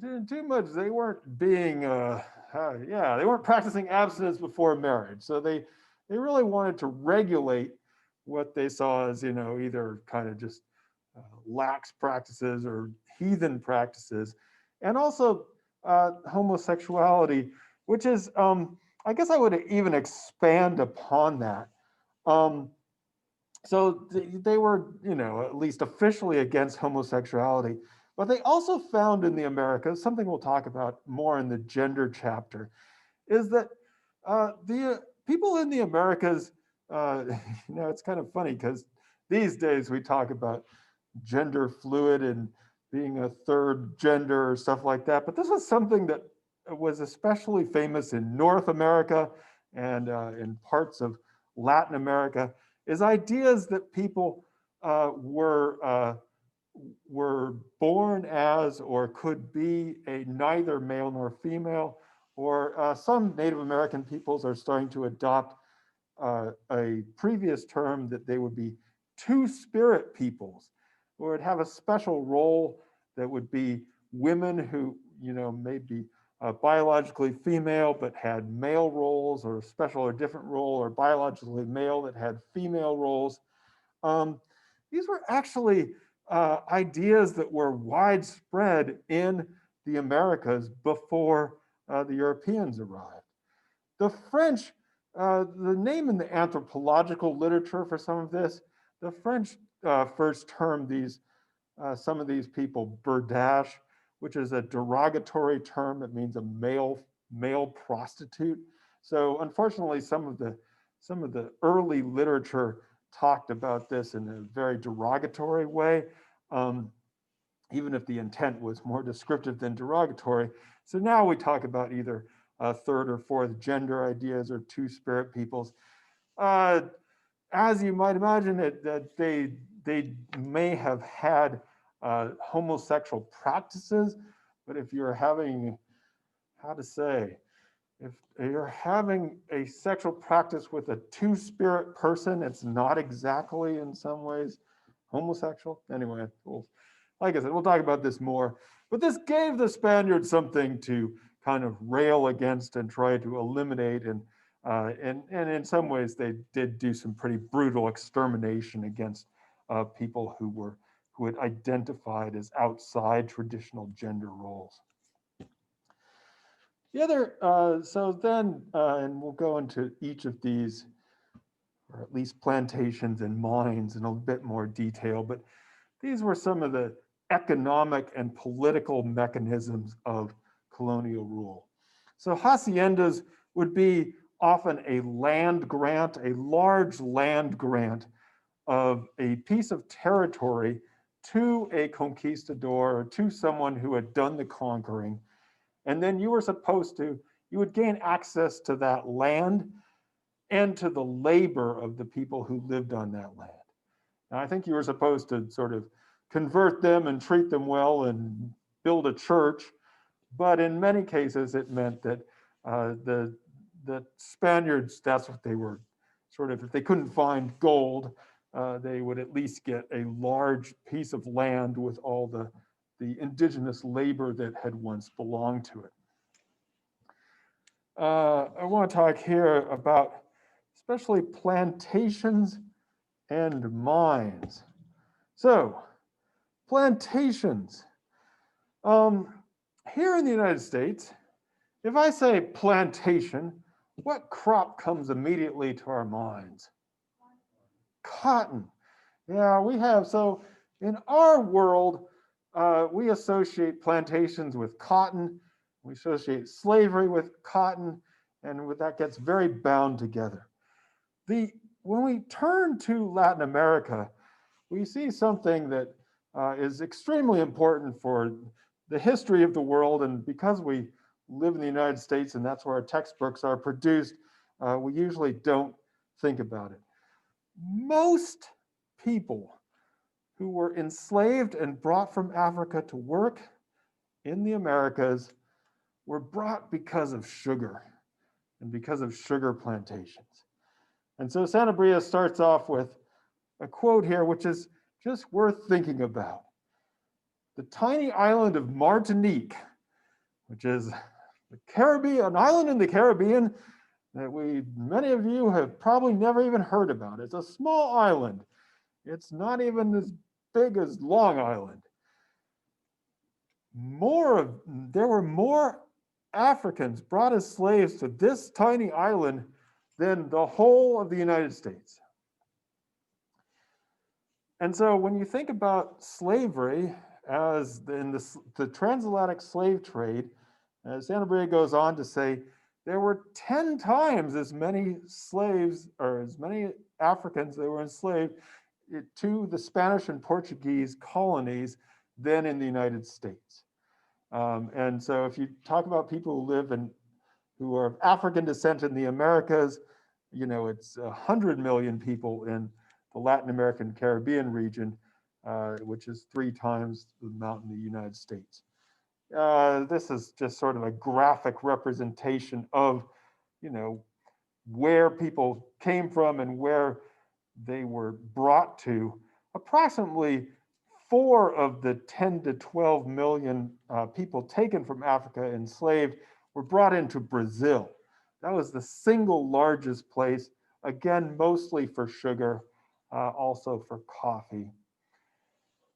They weren't being, they weren't practicing abstinence before marriage. So they really wanted to regulate what they saw as, either kind of just lax practices or heathen practices, and also homosexuality, which is I guess I would even expand upon that. So they were, at least officially against homosexuality, but they also found in the Americas, something we'll talk about more in the gender chapter, is that the people in the Americas, it's kind of funny because these days we talk about gender fluid and being a third gender or stuff like that, but this was something that was especially famous in North America and in parts of Latin America, is ideas that people were born as or could be a neither male nor female, or some Native American peoples are starting to adopt a previous term that they would be two-spirit peoples, or would have a special role that would be women who, may be biologically female but had male roles, or a special or different role, or biologically male that had female roles. These were actually ideas that were widespread in the Americas before the Europeans arrived. The French, the name in the anthropological literature for some of this, the French first termed some of these people berdache, which is a derogatory term. It means a male prostitute. So unfortunately, some of the early literature talked about this in a very derogatory way, even if the intent was more descriptive than derogatory. So now we talk about either third or fourth gender ideas or two-spirit peoples. As you might imagine, that they may have had homosexual practices, but if you're having, if you're having a sexual practice with a two-spirit person, it's not exactly in some ways homosexual. Anyway, like I said, we'll talk about this more. But this gave the Spaniards something to kind of rail against and try to eliminate. And in some ways, they did do some pretty brutal extermination against people who had identified as outside traditional gender roles. The other, so then, and we'll go into each of these, or at least plantations and mines in a bit more detail, but these were some of the economic and political mechanisms of colonial rule. So haciendas would be often a land grant, a large land grant of a piece of territory to a conquistador, or to someone who had done the conquering. And then you would gain access to that land and to the labor of the people who lived on that land. Now, I think you were supposed to sort of convert them and treat them well and build a church, but in many cases it meant that the Spaniards, that's what they were sort of, if they couldn't find gold, they would at least get a large piece of land with all the indigenous labor that had once belonged to it. I want to talk here about especially plantations and mines. So, plantations. Here in the United States, if I say plantation, what crop comes immediately to our minds? Cotton. Yeah, we have. So in our world, we associate plantations with cotton. We associate slavery with cotton, and with that gets very bound together. When we turn to Latin America, we see something that is extremely important for the history of the world, and because we live in the United States and that's where our textbooks are produced, we usually don't think about it. Most people who were enslaved and brought from Africa to work in the Americas were brought because of sugar and because of sugar plantations. And so Sanabria starts off with a quote here, which is just worth thinking about. The tiny island of Martinique, which is the Caribbean, an island in the Caribbean that many of you have probably never even heard about. It's a small island. It's not even as big as Long Island. There were more Africans brought as slaves to this tiny island than the whole of the United States. And so when you think about slavery as in the transatlantic slave trade, Sanabria goes on to say, there were 10 times as many slaves or as many Africans that were enslaved to the Spanish and Portuguese colonies than in the United States. And so if you talk about people who live in, who are of African descent in the Americas, you know, it's 100 million people in the Latin American Caribbean region, which is 3 times the amount in the United States. This is just sort of a graphic representation of, you know, where people came from and where they were brought to. Approximately 4 of the 10 to 12 million people taken from Africa enslaved were brought into Brazil. That was the single largest place, again, mostly for sugar, also for coffee.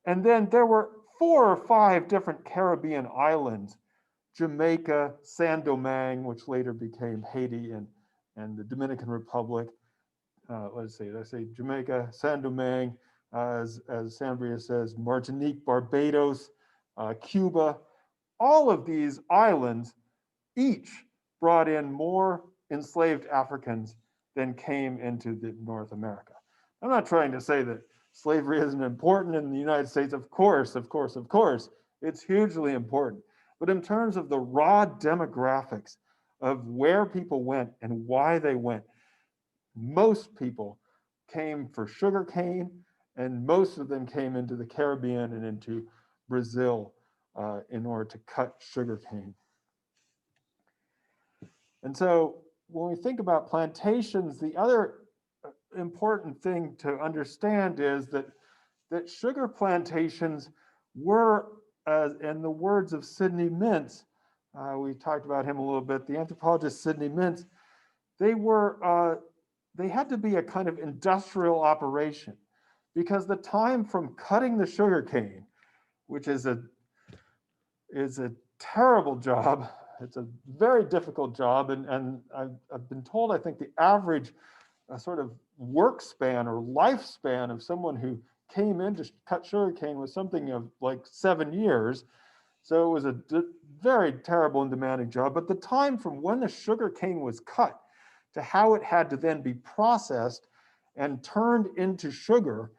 And then there were 4 or 5 different Caribbean islands, Jamaica, Saint Domingue, which later became Haiti and the Dominican Republic. Let's say Jamaica, Saint Domingue, as Sanabria says, Martinique, Barbados, Cuba. All of these islands each brought in more enslaved Africans than came into North America. I'm not trying to say that slavery isn't important in the United States. Of course, of course, of course. It's hugely important. But in terms of the raw demographics of where people went and why they went, most people came for sugarcane, and most of them came into the Caribbean and into Brazil in order to cut sugarcane. And so when we think about plantations, the other important thing to understand is that sugar plantations were, in the words of Sidney Mintz, we talked about him a little bit, the anthropologist Sidney Mintz, they had to be a kind of industrial operation, because the time from cutting the sugarcane, which is a terrible job, it's a very difficult job, and I've been told, I think the average sort of work span or lifespan of someone who came in to cut sugarcane was something of like 7 years. So it was a very terrible and demanding job. But the time from when the sugarcane was cut to how it had to then be processed and turned into sugar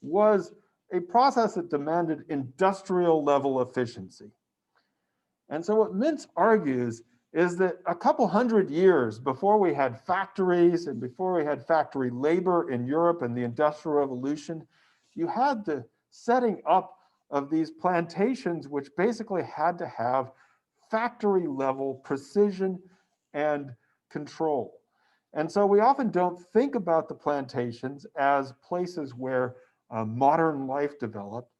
was a process that demanded industrial level efficiency. And so what Mintz argues is that a couple hundred years before we had factories and before we had factory labor in Europe and the Industrial Revolution, you had the setting up of these plantations, which basically had to have factory level precision and control. And so we often don't think about the plantations as places where modern life developed,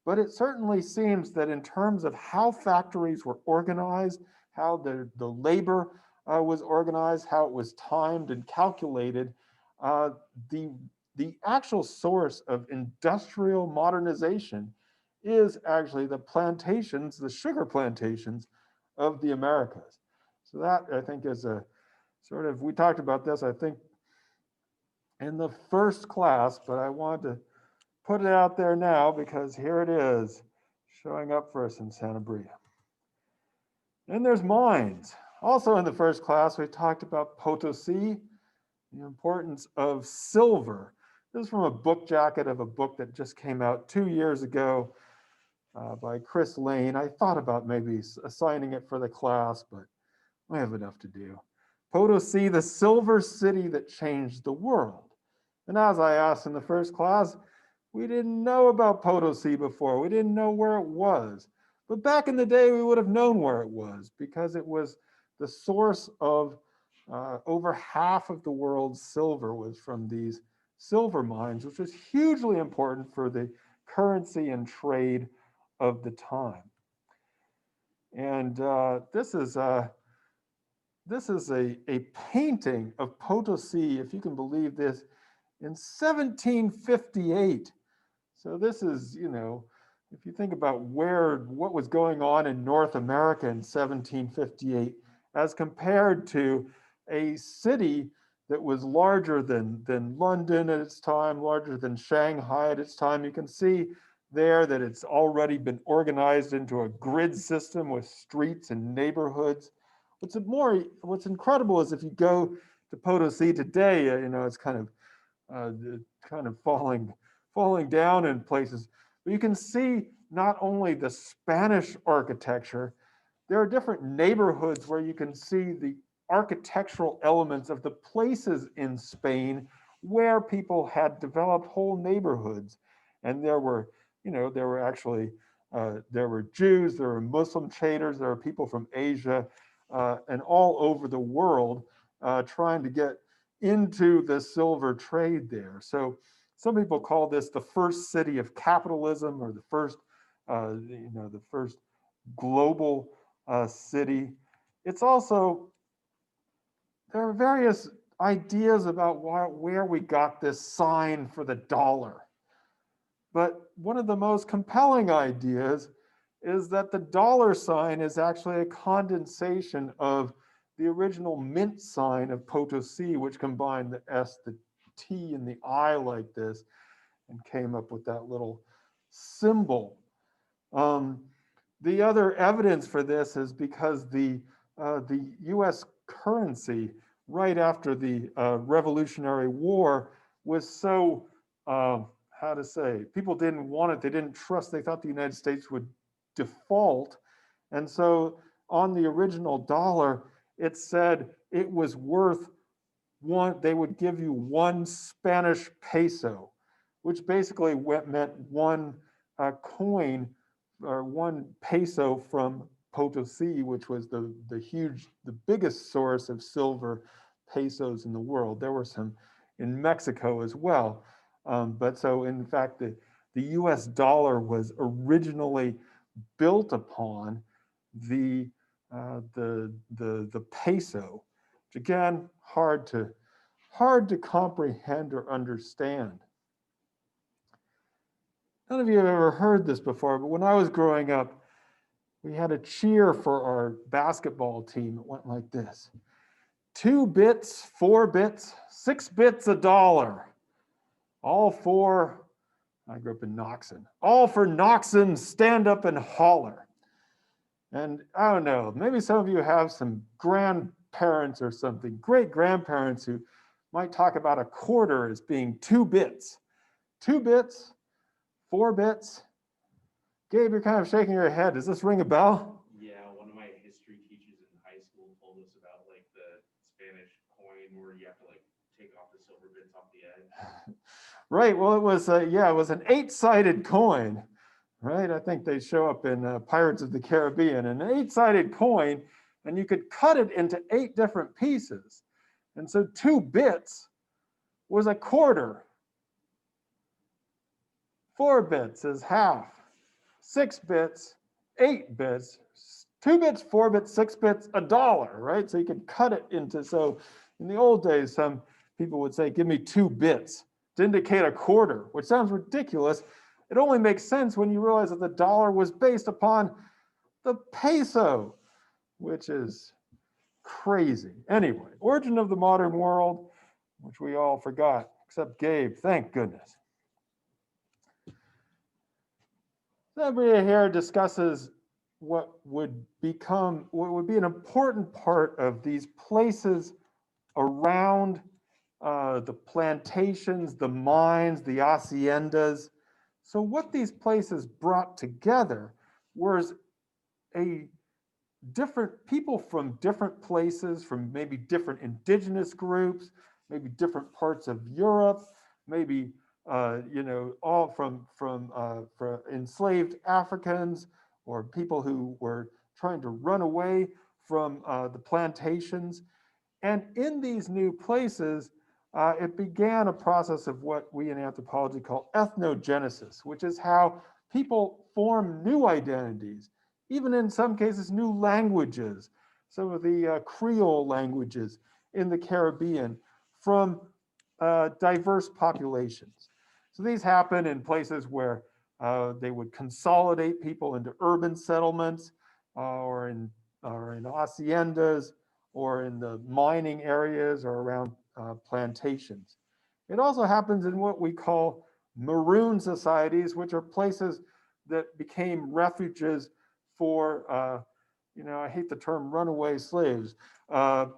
but it certainly seems that in terms of how factories were organized, how the labor was organized, how it was timed and calculated, the actual source of industrial modernization is actually the plantations, the sugar plantations of the Americas. So that, I think, is a sort of, we talked about this, I think, in the first class, but I wanted to put it out there now because here it is, showing up for us in Sanabria. And there's mines. Also in the first class, we talked about Potosi, the importance of silver. This is from a book jacket of a book that just came out 2 years ago by Chris Lane. I thought about maybe assigning it for the class, but we have enough to do. Potosi, the silver city that changed the world. And as I asked in the first class, we didn't know about Potosi before. We didn't know where it was. But back in the day, we would have known where it was because it was the source of over half of the world's silver was from these silver mines, which was hugely important for the currency and trade of the time. And this is a painting of Potosi, if you can believe this, in 1758. So this is, you know, if you think about what was going on in North America in 1758, as compared to a city that was larger than London at its time, larger than Shanghai at its time, you can see there that it's already been organized into a grid system with streets and neighborhoods. What's incredible is if you go to Potosi today, it's kind of falling down in places. But you can see not only the Spanish architecture, there are different neighborhoods where you can see the architectural elements of the places in Spain where people had developed whole neighborhoods. And there were Jews, there were Muslim traders, there were people from Asia and all over the world trying to get into the silver trade there. So some people call this the first city of capitalism, or the first global city. It's also, there are various ideas about where we got this sign for the dollar. But one of the most compelling ideas is that the dollar sign is actually a condensation of the original mint sign of Potosi, which combined the S, the T, and the I like this, and came up with that little symbol. The other evidence for this is because the U.S. currency right after the Revolutionary War was so, people didn't want it, they didn't trust, they thought the United States would default. And so on the original dollar, it said it was worth they would give you 1 Spanish peso, which basically meant 1 coin or 1 peso from Potosi, which was the biggest source of silver pesos in the world. There were some in Mexico as well. But so in fact, the US dollar was originally built upon the peso, which again, hard to comprehend or understand. None of you have ever heard this before, but when I was growing up, we had a cheer for our basketball team. It went like this: 2 bits, 4 bits, 6 bits a dollar. All for, I grew up in Knoxon, all for Knoxon, stand up and holler. And I don't know, maybe some of you have some grandparents or something, great grandparents who might talk about a quarter as being 2 bits. 2 bits, 4 bits. Gabe, you're kind of shaking your head. Does this ring a bell? Yeah, one of my history teachers in high school told us about like the Spanish coin where you have to like take off the silver bits off the edge. Right. Well, it was an 8-sided coin, right? I think they show up in Pirates of the Caribbean, an 8-sided coin, and you could cut it into 8 different pieces. And so 2 bits was a quarter. 4 bits is half. 6 bits, 8 bits, 2 bits, 4 bits, 6 bits, a dollar, right? So you could cut it into, so in the old days, some people would say, give me 2 bits to indicate a quarter, which sounds ridiculous. It only makes sense when you realize that the dollar was based upon the peso, which is crazy. Anyway, origin of the modern world, which we all forgot, except Gabe, thank goodness. Sanabria here discusses what would be an important part of these places around the plantations, the mines, the haciendas. So what these places brought together was people from different places, from maybe different indigenous groups, maybe different parts of Europe, maybe all from enslaved Africans or people who were trying to run away from the plantations. And in these new places, it began a process of what we in anthropology call ethnogenesis, which is how people form new identities, even in some cases, new languages, some of the Creole languages in the Caribbean from diverse populations. So these happen in places where They would consolidate people into urban settlements or in haciendas or in the mining areas or around plantations. It also happens in what we call maroon societies, which are places that became refuges for, I hate the term runaway slaves,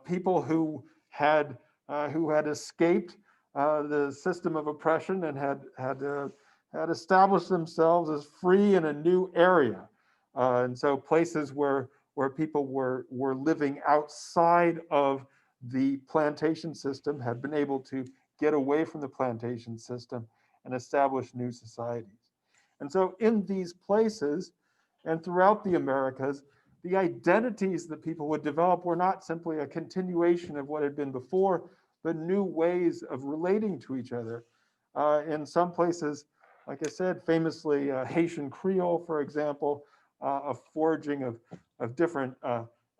people who had escaped the system of oppression and had established themselves as free in a new area. And so places where people were living outside of the plantation system had been able to get away from the plantation system and establish new societies. And so in these places and throughout the Americas, the identities that people would develop were not simply a continuation of what had been before, but new ways of relating to each other. In some places, like I said, famously Haitian Creole, for example, a forging of different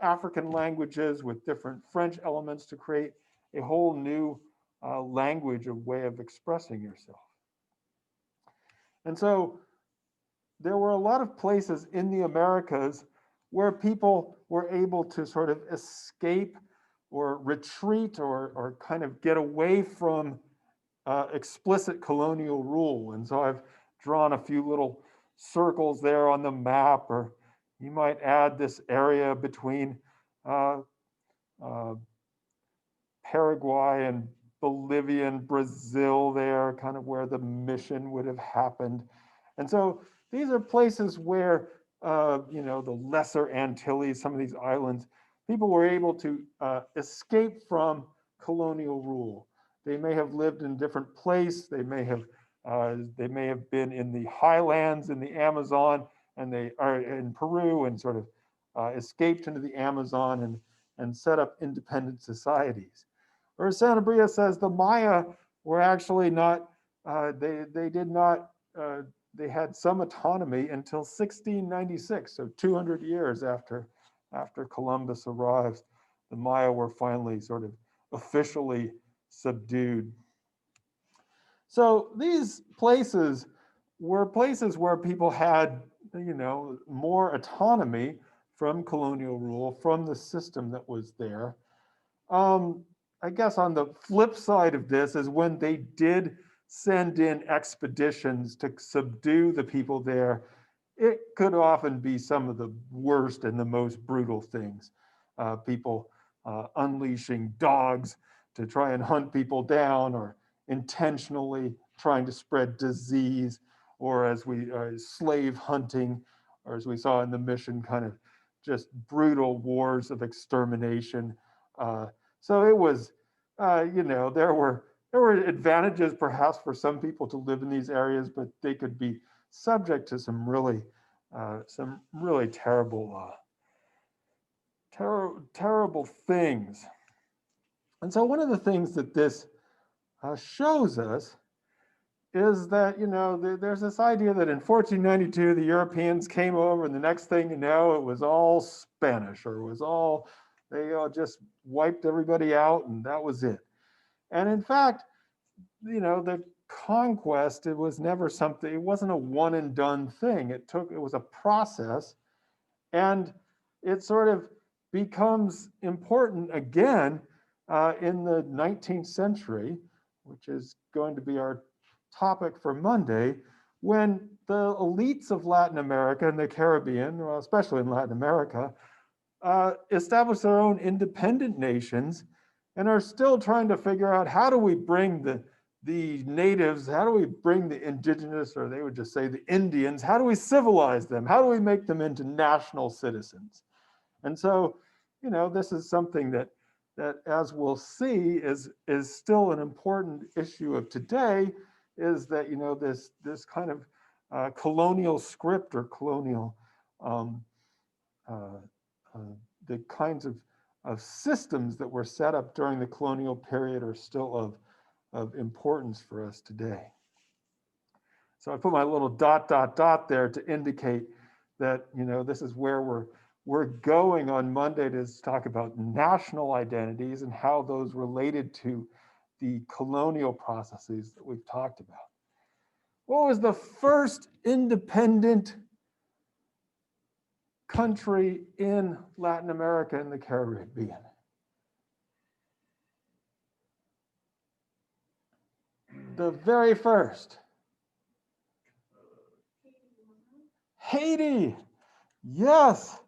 African languages with different French elements to create a whole new language, a way of expressing yourself. And so there were a lot of places in the Americas where people were able to sort of escape or retreat or kind of get away from explicit colonial rule. And so I've drawn a few little circles there on the map, or you might add this area between Paraguay and Bolivia and Brazil there, kind of where the mission would have happened. And so these are places where, the Lesser Antilles, some of these islands, people were able to escape from colonial rule. They may have lived in a different place. They may have been in the highlands in the Amazon, and they are in Peru, and sort of escaped into the Amazon and set up independent societies. Or Sanabria says the Maya were actually not. They had some autonomy until 1696, so 200 years after Columbus arrives. The Maya were finally sort of officially subdued. So these places were places where people had, more autonomy from colonial rule, from the system that was there. I guess on the flip side of this is when they did send in expeditions to subdue the people there, it could often be some of the worst and the most brutal things. People unleashing dogs to try and hunt people down, or intentionally trying to spread disease, or as we slave hunting, or as we saw in the mission, kind of just brutal wars of extermination. So it was, there were advantages perhaps for some people to live in these areas, but they could be subject to some really terrible things. And so one of the things that this shows us is that, there's this idea that in 1492, the Europeans came over, and the next thing you know, it was all Spanish, or it was all, they just wiped everybody out, and that was it. And in fact, the conquest, it was never something, it wasn't a one and done thing. It was a process, and it sort of becomes important again in the 19th century, which is going to be our topic for Monday, when the elites of Latin America and the Caribbean, well, especially in Latin America, established their own independent nations and are still trying to figure out, how do we bring the natives, how do we bring the indigenous, or they would just say the Indians, how do we civilize them? How do we make them into national citizens? And so, this is something that as we'll see is still an important issue of today, is that, this kind of colonial script, or colonial, the kinds of systems that were set up during the colonial period are still of importance for us today. So I put my little ... there to indicate that, this is where we're going on Monday, to talk about national identities and how those related to the colonial processes that we've talked about. What was the first independent country in Latin America and the Caribbean? The very first. Haiti. Yes.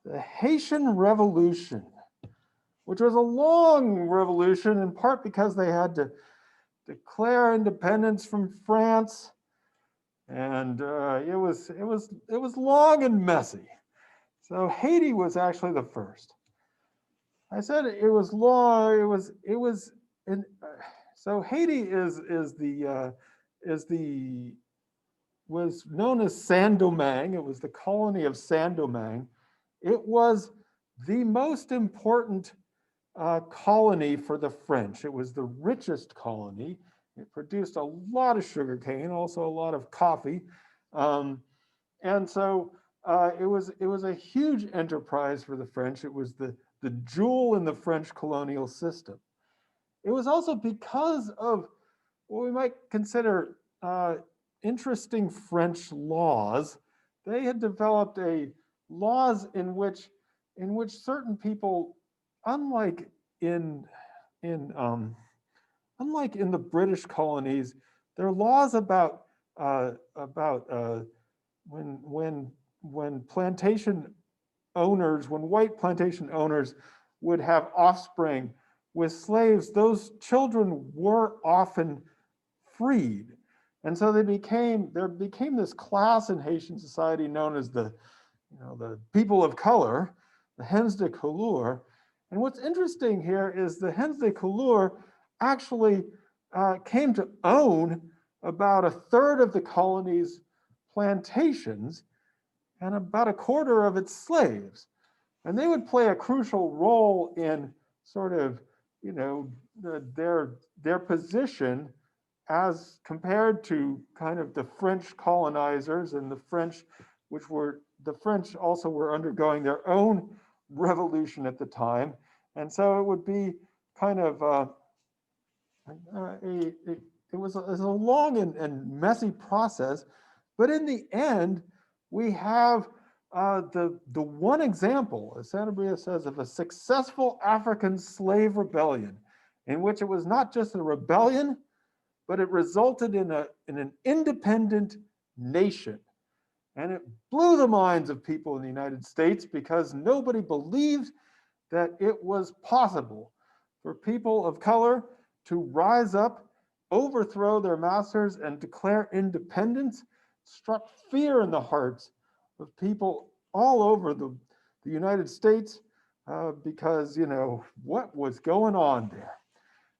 The Haitian Revolution, which was a long revolution, in part because they had to declare independence from France, and it was long and messy. So Haiti was actually the first. I said it was long. So Haiti was known as Saint-Domingue. It was the colony of Saint-Domingue. It was the most important colony for the French. It was the richest colony. It produced a lot of sugarcane, also a lot of coffee. And so it was a huge enterprise for the French. It was the jewel in the French colonial system. It was also because of what we might consider interesting French laws. They had developed laws in which certain people, unlike in the British colonies, there are laws about when plantation owners, when white plantation owners would have offspring with slaves, those children were often freed. And so there became this class in Haitian society known as the people of color, the gens de couleur. And what's interesting here is the gens de couleur actually came to own about a third of the colony's plantations and about a quarter of its slaves. And they would play a crucial role in sort of, their position as compared to kind of the French colonizers and the French also were undergoing their own revolution at the time. And so it would be kind of it was a long and messy process, but in the end, we have the one example, as Sanabria says, of a successful African slave rebellion, in which it was not just a rebellion, but it resulted in an independent nation. And it blew the minds of people in the United States because nobody believed that it was possible for people of color to rise up, overthrow their masters, and declare independence. Struck fear in the hearts of people all over the United States because, what was going on there?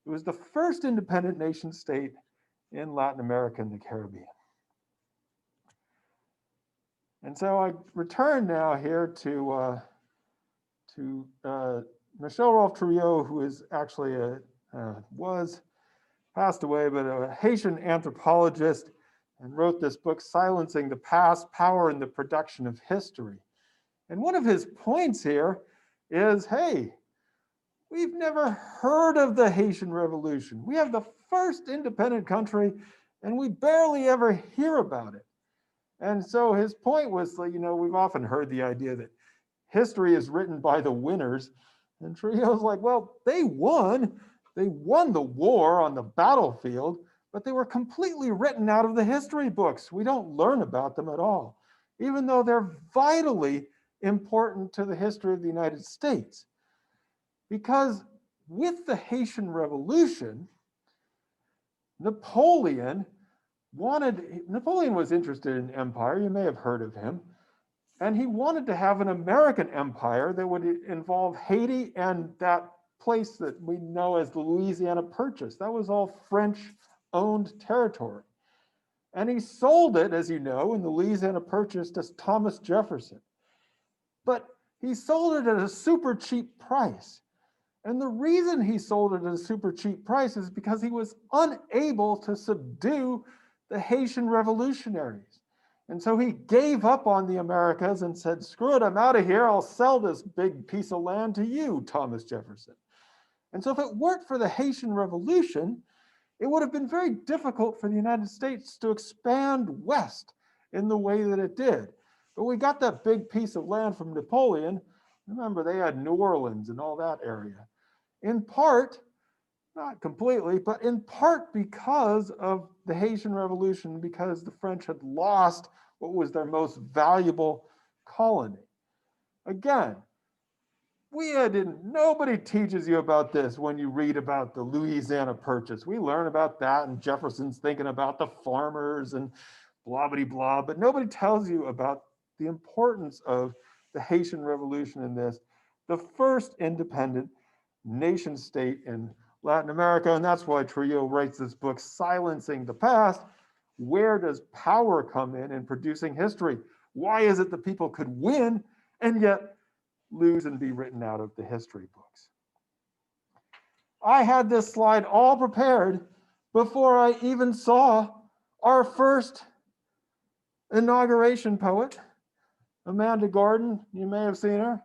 It was the first independent nation state in Latin America and the Caribbean. And so I return now here to Michel Rolph Trouillot, who is actually was passed away, but a Haitian anthropologist, and wrote this book, Silencing the Past, Power in the Production of History. And one of his points here is, hey, we've never heard of the Haitian Revolution. We have the first independent country, and we barely ever hear about it. And so his point was, we've often heard the idea that history is written by the winners. And Trouillot's like, well, they won. They won the war on the battlefield, but they were completely written out of the history books. We don't learn about them at all, even though they're vitally important to the history of the United States. Because with the Haitian Revolution, Napoleon was interested in empire. You may have heard of him. And he wanted to have an American empire that would involve Haiti and that place that we know as the Louisiana Purchase. That was all French-owned territory. And he sold it, as you know, in the Louisiana Purchase to Thomas Jefferson. But he sold it at a super cheap price. And the reason he sold it at a super cheap price is because he was unable to subdue the Haitian revolutionaries. And so he gave up on the Americas and said, screw it, I'm out of here. I'll sell this big piece of land to you, Thomas Jefferson. And so if it weren't for the Haitian Revolution, it would have been very difficult for the United States to expand west in the way that it did. But we got that big piece of land from Napoleon. Remember, they had New Orleans and all that area. In part, not completely, but in part because of the Haitian Revolution, because the French had lost what was their most valuable colony. Again, nobody teaches you about this when you read about the Louisiana Purchase. We learn about that and Jefferson's thinking about the farmers and blah, blah, blah, but nobody tells you about the importance of the Haitian Revolution in this, the first independent nation state in Latin America. And that's why Trouillot writes this book, Silencing the Past. Where does power come in producing history? Why is it that people could win and yet lose and be written out of the history books? I had this slide all prepared before I even saw our first inauguration poet, Amanda Gordon. You may have seen her.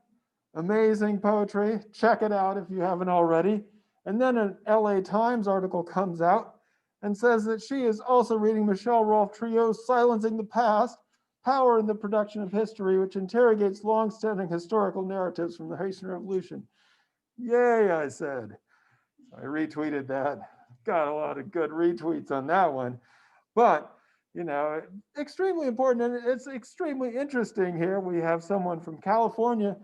Amazing poetry. Check it out if you haven't already. And then an LA Times article comes out and says that she is also reading Michel Rolfe Trouillot's Silencing the Past, Power in the Production of History, which interrogates long-standing historical narratives from the Haitian Revolution. Yay, I said. I retweeted that. Got a lot of good retweets on that one. But, you know, extremely important, and it's extremely interesting here. We have someone from California.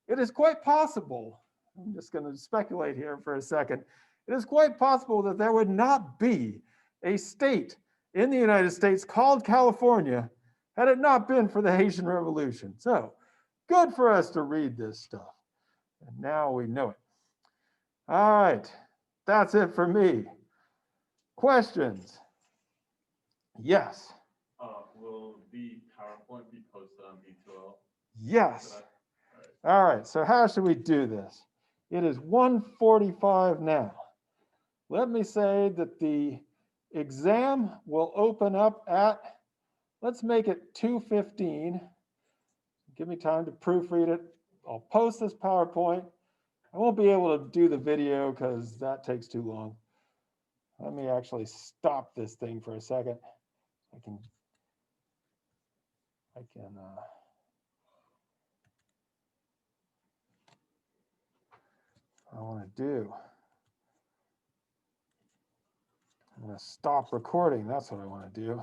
It is quite possible, I'm just going to speculate here for a second. It is quite possible that there would not be a state in the United States called California had it not been for the Haitian Revolution. So good for us to read this stuff. And now we know it. All right, that's it for me. Questions? Yes. Will the PowerPoint be posted on B2L? Yes. All right, so how should we do this? It is 1:45 now. Let me say that the exam will open up at, let's make it 2:15. Give me time to proofread it. I'll post this PowerPoint. I won't be able to do the video because that takes too long. Let me actually stop this thing for a second. I want to do. I'm going to stop recording. That's what I want to do.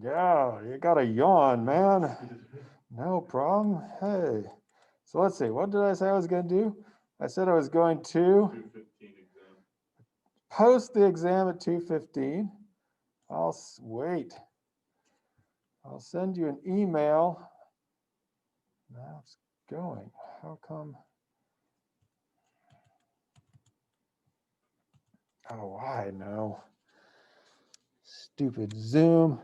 Yeah, you got a yawn, man. No problem. Hey, so let's see. What did I say I was going to do? I said I was going to 2:15 exam. Post the exam at 2:15. I'll wait. I'll send you an email. Now it's going. How come? Oh, I know. Stupid Zoom.